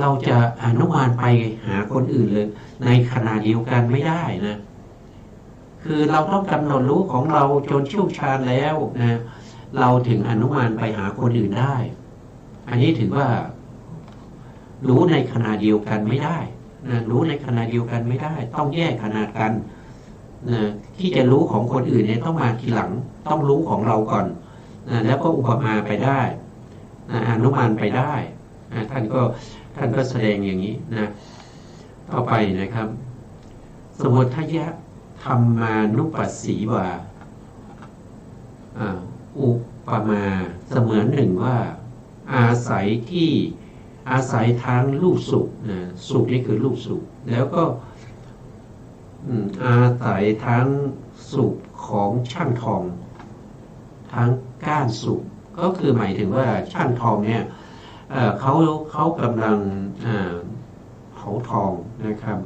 เราจะอนุมานไปหาคนอื่นเลยในขณะเดียวกันไม่ได้นะคือเราต้องกำหนดรู้ของเราจนเชี่ยวชาญแล้วนะเราถึงอนุมานไปหาคนอื่นได้อันนี้ถือว่ารู้ในขณะเดียวกันไม่ได้นะรู้ในขณะเดียวกันไม่ได้ต้องแยกขนาดกันนะที่จะรู้ของคนอื่นเนี่ยต้องมาทีหลังต้องรู้ของเราก่อนนะแล้วก็อุปมาไปได้นะอนุมานไปได้นะท่านก็แสดงอย่างนี้นะต่อไปนะครับสมุทัยะธรรมานุปัสสีวาอุปมาเสมือนหนึ่งว่าอาศัยทางรูปสุขนะสุขนี่คือรูปสุขแล้วก็อาศัยทางสุขของช่างทองทางก้านสุขก็คือหมายถึงว่าช่างทองเนี่ยเขากำลังเผาทองนะครับ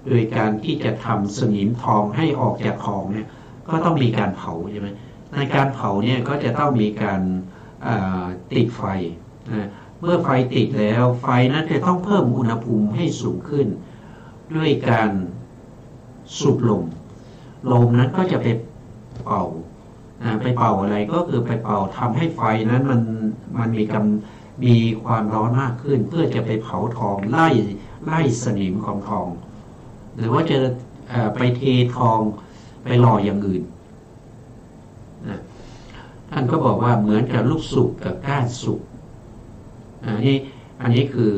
โดยการที่จะทำสนิมทองให้ออกจากทองเนี่ยก็ต้องมีการเผาใช่ไหมในการเผาเนี่ยก็จะต้องมีการติดไฟนะเมื่อไฟติดแล้วไฟนั้นจะต้องเพิ่มอุณหภูมิให้สูงขึ้นด้วยการสูบลมนั้นก็จะไปเป่าอะไรก็คือไปเป่าทำให้ไฟนั้นมันมีความร้อนมากขึ้นเพื่อจะไปเผาทองไล่สนิมของทองหรือว่าจะไปเททองไปหล่ออย่างอื่นนะท่านก็บอกว่าเหมือนกับลูกสุกกับก้านสุกอันนี้คือ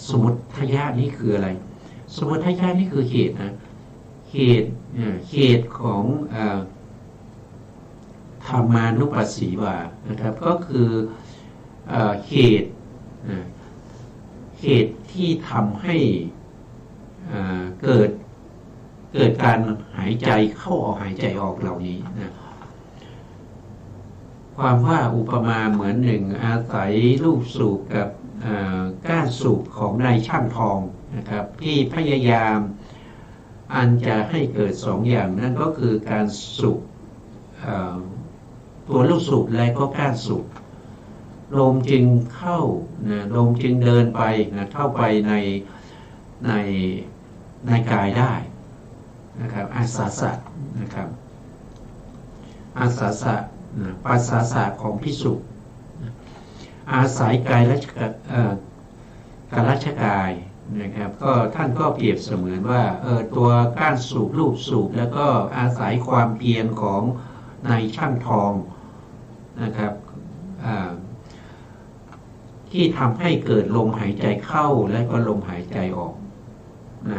สมุทัยะนี่คืออะไรสมุทัยะนี่คือเหตุนะเหตุของธรรมานุปัสสีวานะครับก็คือเหตุที่ทำให้เกิด เกิดการหายใจเข้าออกหายใจออกเหล่านี้นะความว่าอุปมาเหมือนหนึ่งอาศัยลูกสูบกับก้านสูบของนายช่างทองนะครับที่พยายามอันจะให้เกิดสองอย่างนั่นก็คือการสูบตัวลูกสูบและก็ก้านสูบลมจึงเข้านะลมจึงเดินไปนะเข้าไปในกายได้นะครับอาสาสะนะครับอาสาสะปัสสาสะของภิกษุอาศัยกายและกาลชกายนะครับก็ท่านก็เปรียบเสมือนว่าตัวก้านสูบลูกสูบแล้วก็อาศัยความเพียรของนายช่างทองนะครับที่ทำให้เกิดลมหายใจเข้าและก็ลมหายใจออก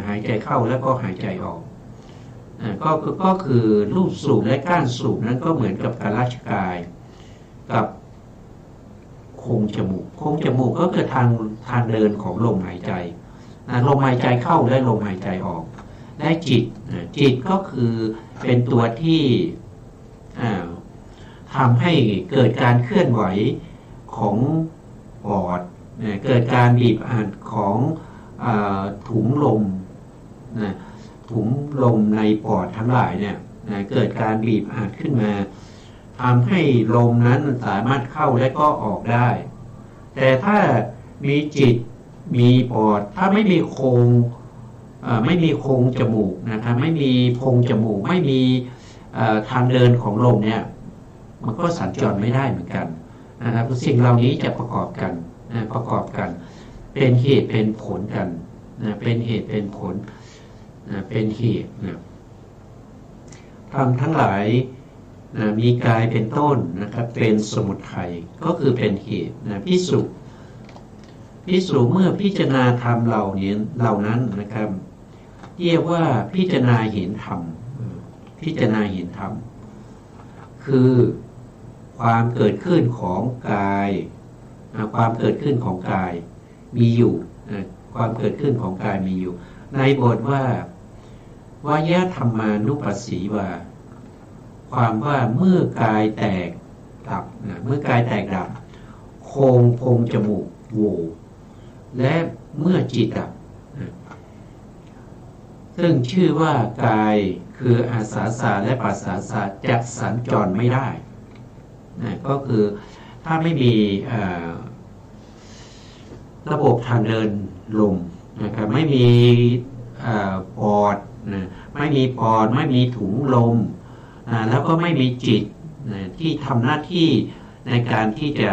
หายใจเข้าแล้วก็หายใจออกก็คือลูกสูบและก้านสูบนั้นก็เหมือนกับกาลชกายกับโครงจมูกก็คือทางเดินของลมหายใจลมหายใจเข้าและลมหายใจออกและจิตก็คือเป็นตัวที่ทำให้เกิดการเคลื่อนไหวของปอดเกิดการบีบอัดของถุงลมถุงลมในปอดทั้งหลายเนี่ยเกิดการบีบอัดขึ้นมาทำให้ลมนั้นสามารถเข้าและก็ออกได้แต่ถ้ามีจิตมีปอดถ้าไม่มีโครงจมูกนะครับไม่มีโพรงจมูกไม่มีทางเดินของลมเนี่ยมันก็สัญจรไม่ได้เหมือนกันนะครับสิ่งเหล่านี้จะประกอบกันเป็นเหตุเป็นผลกันเป็นเหตุเป็นผลเป็นเหตุธรรมทั้งหลายมีกายเป็นต้นนะครับเป็นสมุทัยก็คือเป็นเหตุภิกษุเมื่อพิจารณาธรรมเหล่านั้นนะครับเรียกว่าพิจารณาเห็นธรรมคือความเกิดขึ้นของกายความเกิดขึ้นของกายมีอยู่ความเกิดขึ้นของกายมีอยู่ในบทว่าวายะธรรมานุปัสสีวาความว่าเมื่อกายแตกดับเมื่อกายแตกดับโครงโพรงจมูกโหว่และเมื่อจิตดับซึ่งชื่อว่ากายคืออาสาสะและปัสสาสะจักสัญจรไม่ได้ก็คือถ้าไม่มีระบบทางเดินลมนะครับไม่มีปอดไม่มีปอดไม่มีถุงลมแล้วก็ไม่มีจิตที่ทำหน้าที่ในการที่จะ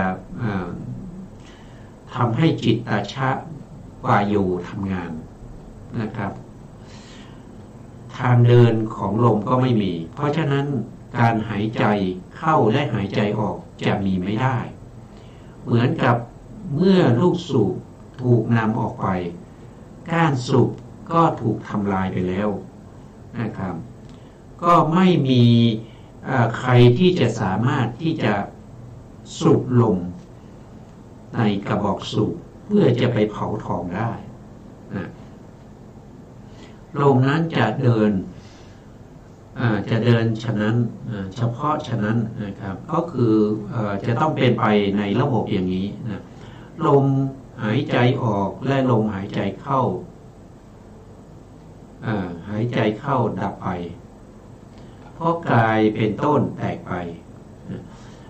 ทำให้จิตตชะวาโยทำงานนะครับทางเดินของลมก็ไม่มีเพราะฉะนั้นการหายใจเข้าและหายใจออกจะมีไม่ได้เหมือนกับเมื่อลูกสูบถูกนำออกไปก้านสูบก็ถูกทำลายไปแล้วนะครับก็ไม่มีใครที่จะสามารถที่จะสูบลมในกระบอกสูบเพื่อจะไปเผาทองได้ลมนั้นจะเดินฉะนั้นเฉพาะฉะนั้นนะครับก็คือจะต้องเป็นไปในระบบอย่างนี้นะลมหายใจออกและลมหายใจเข้าดับไปเพราะกายเป็นต้นแตกไป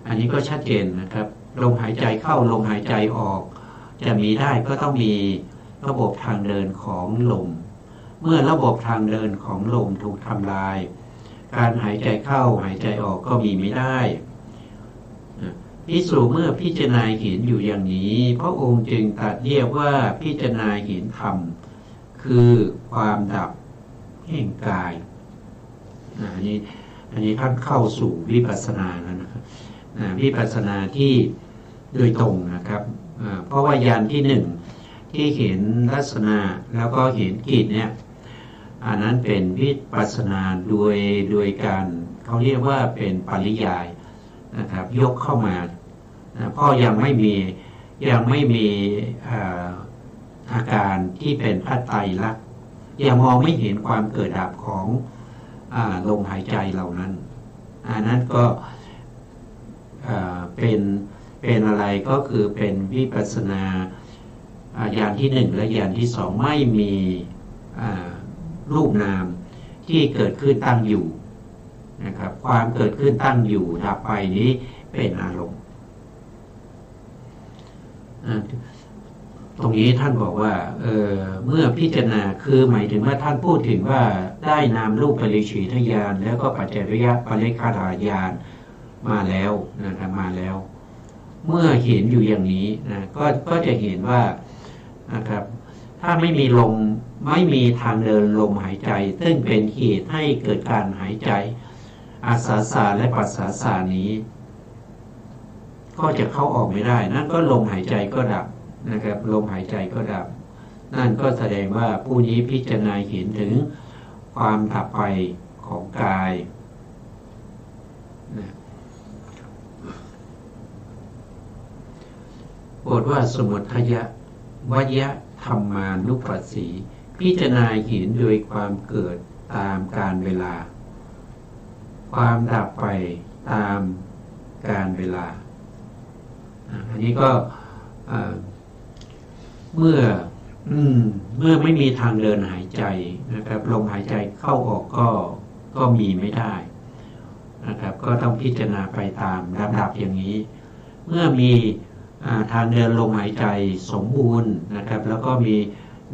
อันนี้ก็ชัดเจนนะครับลมหายใจเข้าลมหายใจออกจะมีได้ก็ต้องมีระบบทางเดินของลมเมื่อระบบทางเดินของลมถูกทำลายการหายใจเข้าหายใจออกก็มีไม่ได้ภิกษุเมื่อพิจารณาเห็นอยู่อย่างนี้พระองค์จึงตรัสเรียกว่าพิจารณาเห็นธรรมคือความดับแห่งกายอันนี้ท่านเข้าสู่วิปัสสนาแล้วนะครับวิปัสสนาที่โดยตรงนะครับเพราะว่าญาณที่หนึ่งที่เห็นลักษณะแล้วก็เห็นกิจเนี่ยอันนั้นเป็นวิปัสสนาโดยการเขาเรียกว่าเป็นปริยายนะครับยกเข้ามาเพราะยังไม่มีอาการที่เป็นพระไตรลักษณ์ ยังมองไม่เห็นความเกิดดับของลมหายใจเหล่านั้นอันนั้นก็เป็นอะไรก็คือเป็นวิปัสสนาญาณที่หนึ่งและญาณที่สองไม่มีรูปนามที่เกิดขึ้นตั้งอยู่นะครับความเกิดขึ้นตั้งอยู่ดับไปนี้เป็นอารมณ์ตรงนี้ท่านบอกว่าเมื่อพิจารณาคือหมายถึงว่าท่านพูดถึงว่าได้นามรูปปริฉีทญาณแล้วก็ปัจจัยยปริฆาญาณมาแล้วนะครับมาแล้ว เมื่อเห็นอยู่อย่างนี้นะก็จะเห็นว่านะครับถ้าไม่มีลมไม่มีทางเดินลมหายใจซึ่งเป็นเหตุให้เกิดการหายใจอาสาสะและปัสสาสะนี้ก็จะเข้าออกไม่ได้นั่นก็ลมหายใจก็ดับนะครับลมหายใจก็ดับนั่นก็แสดงว่าผู้นี้พิจารณาเห็นถึงความดับไปของกายนะบทว่าสมุทัยวยธรรมานุปัสสีพิจารณาเห็นโดยความเกิดตามกาลเวลาความดับไปตามกาลเวลาอันนี้ก็เมื่อไม่มีทางเดินหายใจนะครับลมหายใจเข้าออกก็มีไม่ได้นะครับก็ต้องพิจารณาไปตามลำดับอย่างนี้เมื่อมีทางเดินลมหายใจสมบูรณ์นะครับแล้วก็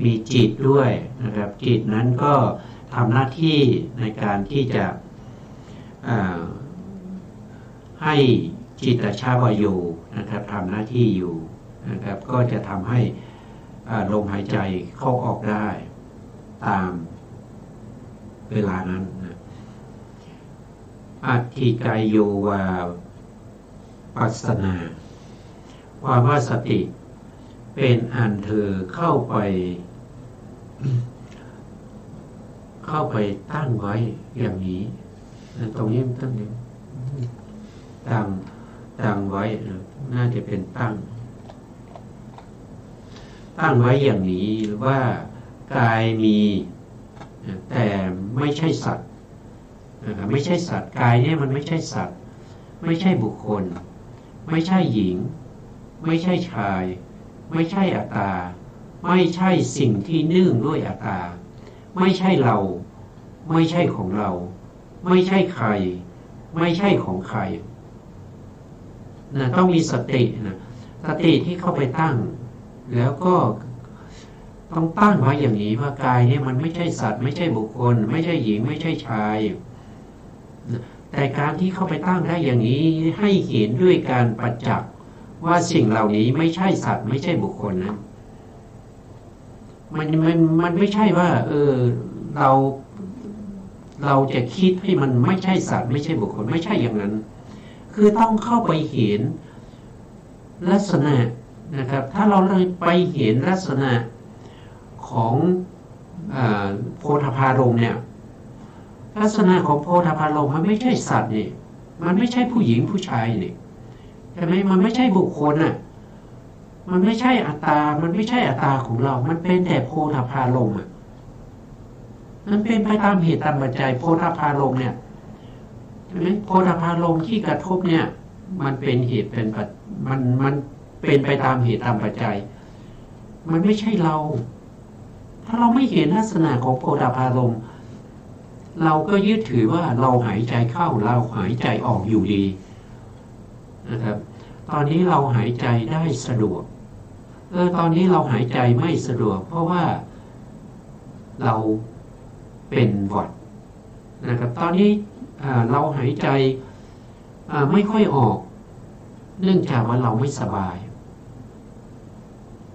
มีจิตด้วยนะครับจิตนั้นก็ทำหน้าที่ในการที่จะให้จิตชาวายุนะครับทำหน้าที่อยู่นะครับก็จะทำให้ลมหายใจเข้าออกได้ตามเวลานั้นนะอัตถิกายโยวาปัสสนาความว่าสติเป็นอันเธอเข้าไปตั้งไว้อย่างนี้ตรงนี้ตั้งไว้น่าจะเป็นตั้งไว้อย่างนี้ว่ากายมีแต่ไม่ใช่สัตว์ไม่ใช่สัตว์กายเนี่ยมันไม่ใช่สัตว์ไม่ใช่บุคคลไม่ใช่หญิงไม่ใช่ชายไม่ใช่อัตตาไม่ใช่สิ่งที่เนื่องด้วยอัตตาไม่ใช่เราไม่ใช่ของเราไม่ใช่ใครไม่ใช่ของใครนะต้องมีสตินะสติที่เข้าไปตั้งแล้วก็ต้องตั้งไว้อย่างนี้ว่ากายเนี่ยมันไม่ใช่สัตว์ไม่ใช่บุคคลไม่ใช่หญิงไม่ใช่ชายแต่การที่เข้าไปตั้งได้อย่างนี้ให้เห็นด้วยการประจักษ์ว่าสิ่งเหล่านี้ไม่ใช่สัตว์ไม่ใช่บุคคลนะมันไม่ใช่ว่าเราจะคิดให้มันไม่ใช่สัตว์ไม่ใช่บุคคลไม่ใช่อย่างนั้นคือต้องเข้าไปเห็นลักษณะนะครับถ้าเราไปเห็นลักษณะของโพธพารมณ์เนี่ยลักษณะของโพธพารมณ์มันไม่ใช่สัตว์นี่มันไม่ใช่ผู้หญิงผู้ชายนี่ใช่ไหมมันไม่ใช่บุคคลน่ะมันไม่ใช่อัตตามันไม่ใช่อัตตาของเรามันเป็นแต่โพธพารมณ์มันเป็นไปตามเหตุตามปัจจัยโพธพารมณ์เนี่ยใช่ไหมโพธพารมณ์ที่กระทบเนี่ยมันเป็นเหตุเป็นมันเป็นไปตามเหตุตามปัจจัยมันไม่ใช่เราถ้าเราไม่เห็นลักษณะของโพธพารมณ์เราก็ยึดถือว่าเราหายใจเข้าเราหายใจออกอยู่ดีนะครับตอนนี้เราหายใจได้สะดวกตอนนี้เราหายใจไม่สะดวกเพราะว่าเราเป็นหวัดนะครับตอนนี้เราหายใจไม่ค่อยออกเนื่องจากว่าเราไม่สบาย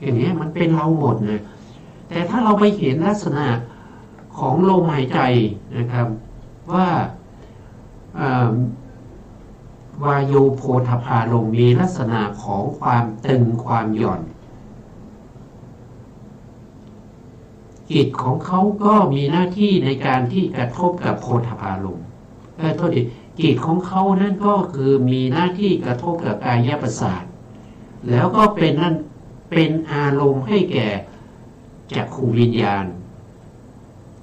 อย่างนี้มันเป็นเราหมดนะแต่ถ้าเราไปเห็นลักษณะของลมหายใจนะครับว่าวายุโพธพารมณ์มีลักษณะของความตึงความหย่อนจิตของเขาก็มีหน้าที่ในการที่กระทบกับโพธพารมณ์โทษทีจิตของเขานั่นก็คือมีหน้าที่กระทบกับกายประสาทแล้วก็เป็นอารมณ์ให้แก่จักขุวิญญาณ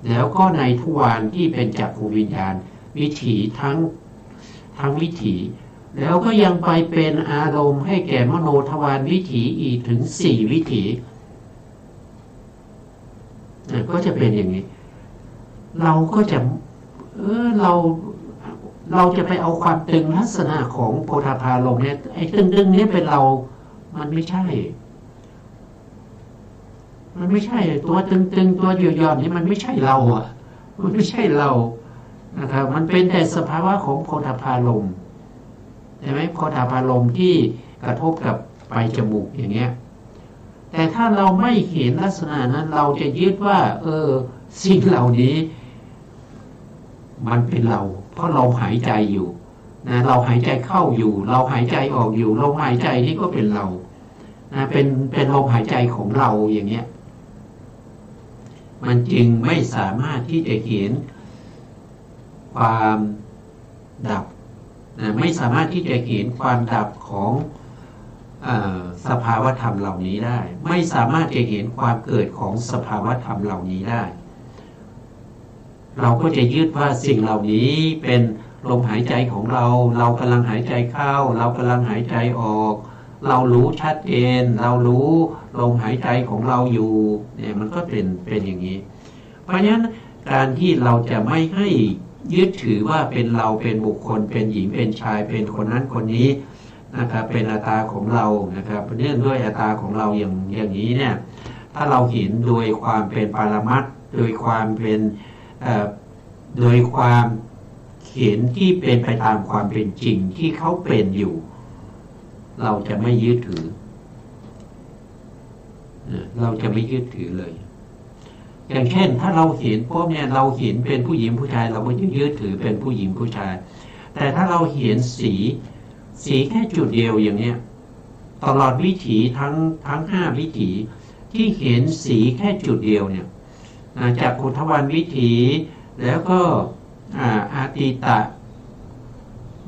แล้วก็ในทวารที่เป็นจักขุวิญญาณวิถีทั้งวิถีแล้วก็ยังไปเป็นอารมณ์ให้แก่มโนทวารวิถีอีกถึง4 วิถีก็จะเป็นอย่างนี้เราก็จะเราจะไปเอาความตึงลักษณะของโพธพารมณ์เนี่ยไอ้ตึงนี้เป็นเรามันไม่ใช่ตัวตึงตัวหย่อนๆนี่มันไม่ใช่เราอ่ะมันไม่ใช่เรานะครับมันเป็นแต่สภาวะของโพธพารมณ์ใช่ไหมโพธพารมณ์ที่กระทบกับปลายจมูกอย่างเงี้ยแต่ถ้าเราไม่เห็นลักษณะนั้นเราจะยึดว่าสิ่งเหล่านี้มันเป็นเราเพราะเราหายใจอยู่นะเราหายใจเข้าอยู่เราหายใจออกอยู่ลมหายใจนี่ก็เป็นเรานะเป็นลมหายใจของเราอย่างเงี้ยมันจึงไม่สามารถที่จะเห็นความดับนะไม่สามารถที่จะเห็นความดับของสภาวธรรมเหล่านี้ได้ไม่สามารถจะเห็นความเกิดของสภาวธรรมเหล่านี้ได้เราก็จะยึดว่าสิ่งเหล่านี้เป็นลมหายใจของเรากำลังหายใจเข้าเรากำลังหายใจออกเรารู้ชัดเจนเรารู้ลมหายใจของเราอยู่เนี่ยมันก็เป็นอย่างนี้เพราะฉะนั้นการที่เราจะไม่ให้ยึดถือว่าเป็นเราเป็นบุคคลเป็นหญิงเป็นชายเป็นคนนั้นคนนี้นะครับเป็นอัตตาของเรานะครับเนื่องด้วยอัตตาของเราอย่างนี้เนี่ยถ้าเราเห็นโดยความเป็นปรมัตถ์โดยความเป็นโดยความเห็นที่เป็นไปตามความเป็นจริงที่เขาเป็นอยู่เราจะไม่ยึดถือเราจะไม่ยึดถือเลยอย่างเช่นถ้าเราเห็นพวกเนี่ยเราเห็นเป็นผู้หญิงผู้ชายเราก็ยึดถือเป็นผู้หญิงผู้ชายแต่ถ้าเราเห็นสีแค่จุดเดียวอย่างเนี้ยตลอดวิถีทั้ง5 วิถีที่เห็นสีแค่จุดเดียวเนี่ยจากขุทวารวิถีแล้วก็อาติตะ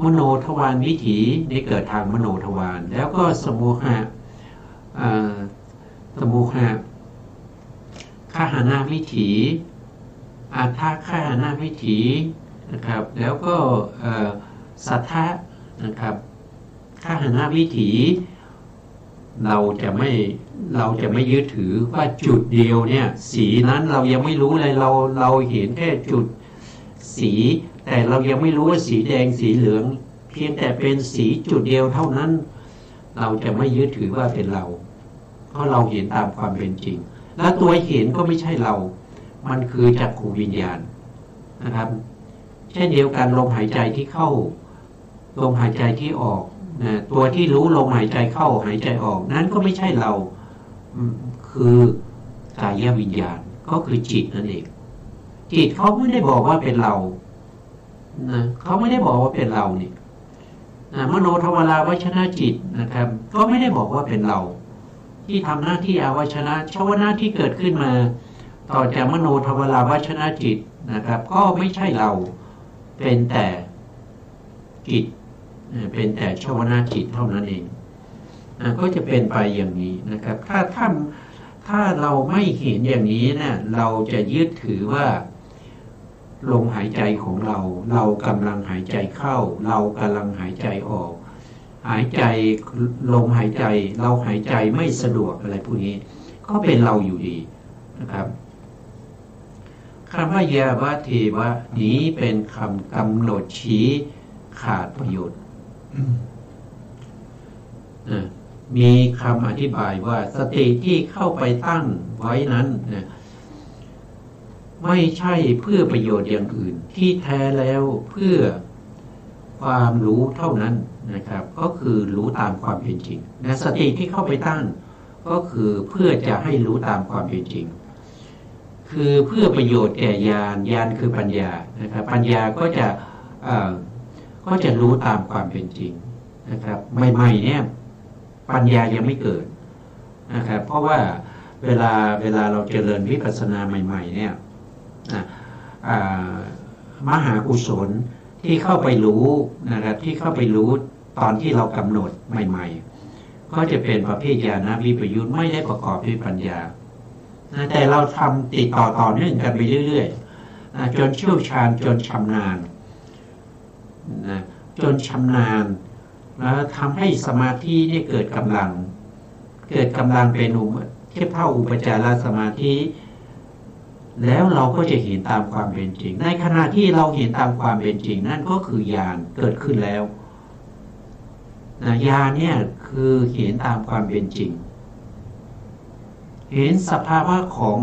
มโนทวารวิถีนี่เกิดทางมโนทวารแล้วก็สมุหะคหานาวิถีอัฏฐคหานาวิถีนะครับแล้วก็สัทธะนะครับคหานาวิถีเราจะไม่ยึดถือว่าจุดเดียวเนี่ยสีนั้นเรายังไม่รู้เลยเราเห็นแค่จุดสีแต่เรายังไม่รู้ว่าสีแดงสีเหลืองเพียงแต่เป็นสีจุดเดียวเท่านั้นเราจะไม่ยึดถือว่าเป็นเราเพราะเราเห็นตามความเป็นจริงและตัวเห็นก็ไม่ใช่เรามันคือจักขุวิญญาณนะครับเช่นเดียวกันลมหายใจที่เข้าลมหายใจที่ออกนะตัวที่รู้ลมหายใจเข้าหายใจออกนั้นก็ไม่ใช่เราคือกายวิญญาณก็คือจิตนั่นเองจิตเขาไม่ได้บอกว่าเป็นเรานะเขาไม่ได้บอกว่าเป็นเรานี่มโนทวาราวชนะจิตนะครับก็ไม่ได้บอกว่าเป็นเราที่ทำหน้าที่อาวชนะชวนะที่เกิดขึ้นมาต่อจากมโนทวาราวชนะจิตนะครับก็ไม่ใช่เราเป็นแต่จิตเป็นแต่ชวนาจิตเท่านั้นเองก็จะเป็นไปอย่างนี้นะครับถ้าเราไม่เห็นอย่างนี้นะเราจะยึดถือว่าลมหายใจของเรากำลังหายใจเข้าเรากำลังหายใจออกหายใจลมหายใจเราหายใจไม่สะดวกอะไรพวกนี้ก็เป็นเราอยู่ดีนะครับคำว่ายาวะเทวะนี้เป็นคำกำหนดชี้ขาดประโยชน์มีคำอธิบายว่าสติที่เข้าไปตั้งไว้นั้นไม่ใช่เพื่อประโยชน์อย่างอื่นที่แท้แล้วเพื่อความรู้เท่านั้นนะครับก็คือรู้ตามความเป็นจริงนะสติที่เข้าไปตั้งก็คือเพื่อจะให้รู้ตามความเป็นจริงคือเพื่อประโยชน์แก่ญาณคือปัญญานะครับปัญญาก็จะรู้ตามความเป็นจริงนะครับใหม่ๆเนี่ยปัญญายังไม่เกิดนะครับเพราะว่าเวลาเราเจริญวิปัสสนาใหม่ๆเนี่ยมหากุศลที่เข้าไปรู้นะครับที่เข้าไปรู้ตอนที่เรากำหนดใหม่ๆก็จะเป็นประเภทญาณวิปยุตไม่ได้ประกอบด้วยปัญญาแต่เราทำติดต่อเนื่องกันไปเรื่อยๆ จนเชี่ยวชาญจนชำนาญนะจนชำนาญแล้วทำให้สมาธินี่เกิดกำลังเป็นเทียบเท่าอุปจารสมาธิแล้วเราก็จะเห็นตามความเป็นจริงในขณะที่เราเห็นตามความเป็นจริงนั่นก็คือญาณเกิดขึ้นแล้วญาณเนี่ยคือเห็นตามความเป็นจริงเห็นสภาวะของ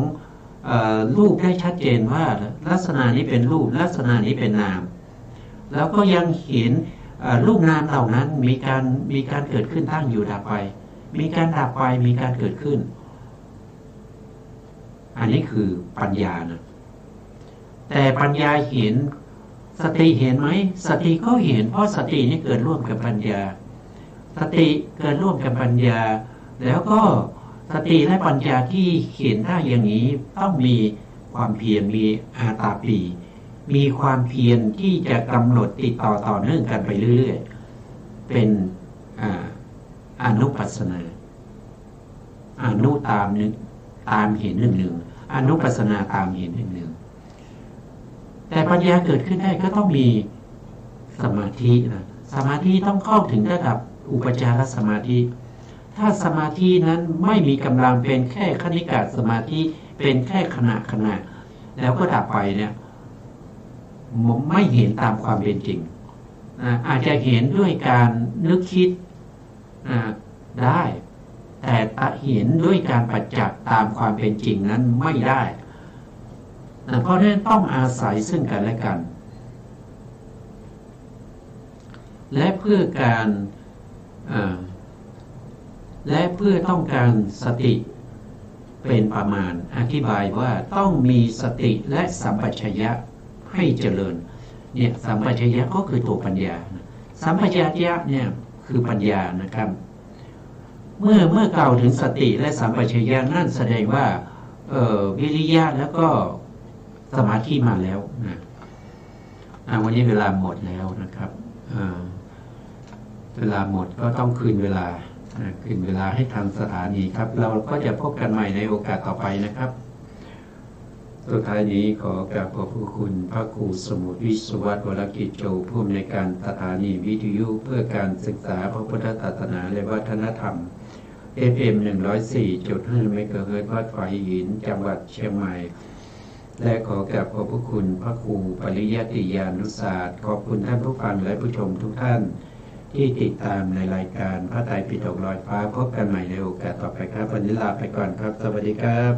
รูปได้ชัดเจนว่าลักษณะนี้เป็นรูปลักษณะนี้เป็นนามแล้วก็ยังเห็นรูปนามเหล่านั้นมีการเกิดขึ้นตั้งอยู่ดับไปมีการดับไปมีการเกิดขึ้นอันนี้คือปัญญานะแต่ปัญญาเห็นสติเห็นไหมสติก็เห็นเพราะสตินี่เกิดร่วมกับปัญญาสติเกิดร่วมกับปัญญาแล้วก็สติและปัญญาที่เห็นได้อย่างนี้ต้องมีความเพียรมีอาตาปีมีความเพียรที่จะกำหนดติดต่อเนื่องกันไปเรื่อยๆเป็นอนุปัสสนาอนุตามนึกตามเห็นหนึ่งอนุปัสสนาตามเห็นหนึ่งแต่ปัญญาเกิดขึ้นได้ก็ต้องมีสมาธินะสมาธิต้องเข้าถึงระดับอุปจารสมาธิถ้าสมาธินั้นไม่มีกำลังเป็นแค่คณิกะสมาธิเป็นแค่ขณะแล้วก็ดับไปเนี่ยไม่เห็นตามความเป็นจริงอาจจะเห็นด้วยการนึกคิดได้แต่เห็นด้วยการประจักษ์ตามความเป็นจริงนั้นไม่ได้เพราะฉะนั้นต้องอาศัยซึ่งกันและกันและเพื่อต้องการสติเป็นประมาณอธิบายว่าต้องมีสติและสัมปชัญญะให้เจริญเนี่ยสัมปชัญญะก็คือตัวปัญญาสัมปชัญญะเนี่ยคือปัญญานะครับเมื่อกล่าวถึงสติและสัมปชัญญะนั่นแสดงว่าวิริยะแล้วก็สมาธิมาแล้วนะวันนี้เวลาหมดแล้วนะครับเวลาหมดก็ต้องคืนเวลาให้ทางสถานีครับเราก็จะพบกันใหม่ในโอกาสต่อไปนะครับสุดท้ายนี้ขอกราบขอบคุณพระครูสมุทรวิศววรกิจโจผู้อำนวยการสถานีวิทยุเพื่อการศึกษาพระพุทธศาสนาและวัฒนธรรม FM 104.5 เมกะเฮิรตซ์วัดฝายหินจังหวัดเชียงใหม่และขอกราบขอบคุณพระครูปริยัติยานุศาสตร์ขอบคุณท่านผู้ฟังและผู้ชมทุกท่านที่ติดตามในรายการพระไตรปิฎกลอยฟ้าพบกันใหม่ในโอกาสต่อไปครับวันนี้ลาไปก่อนครับสวัสดีครับ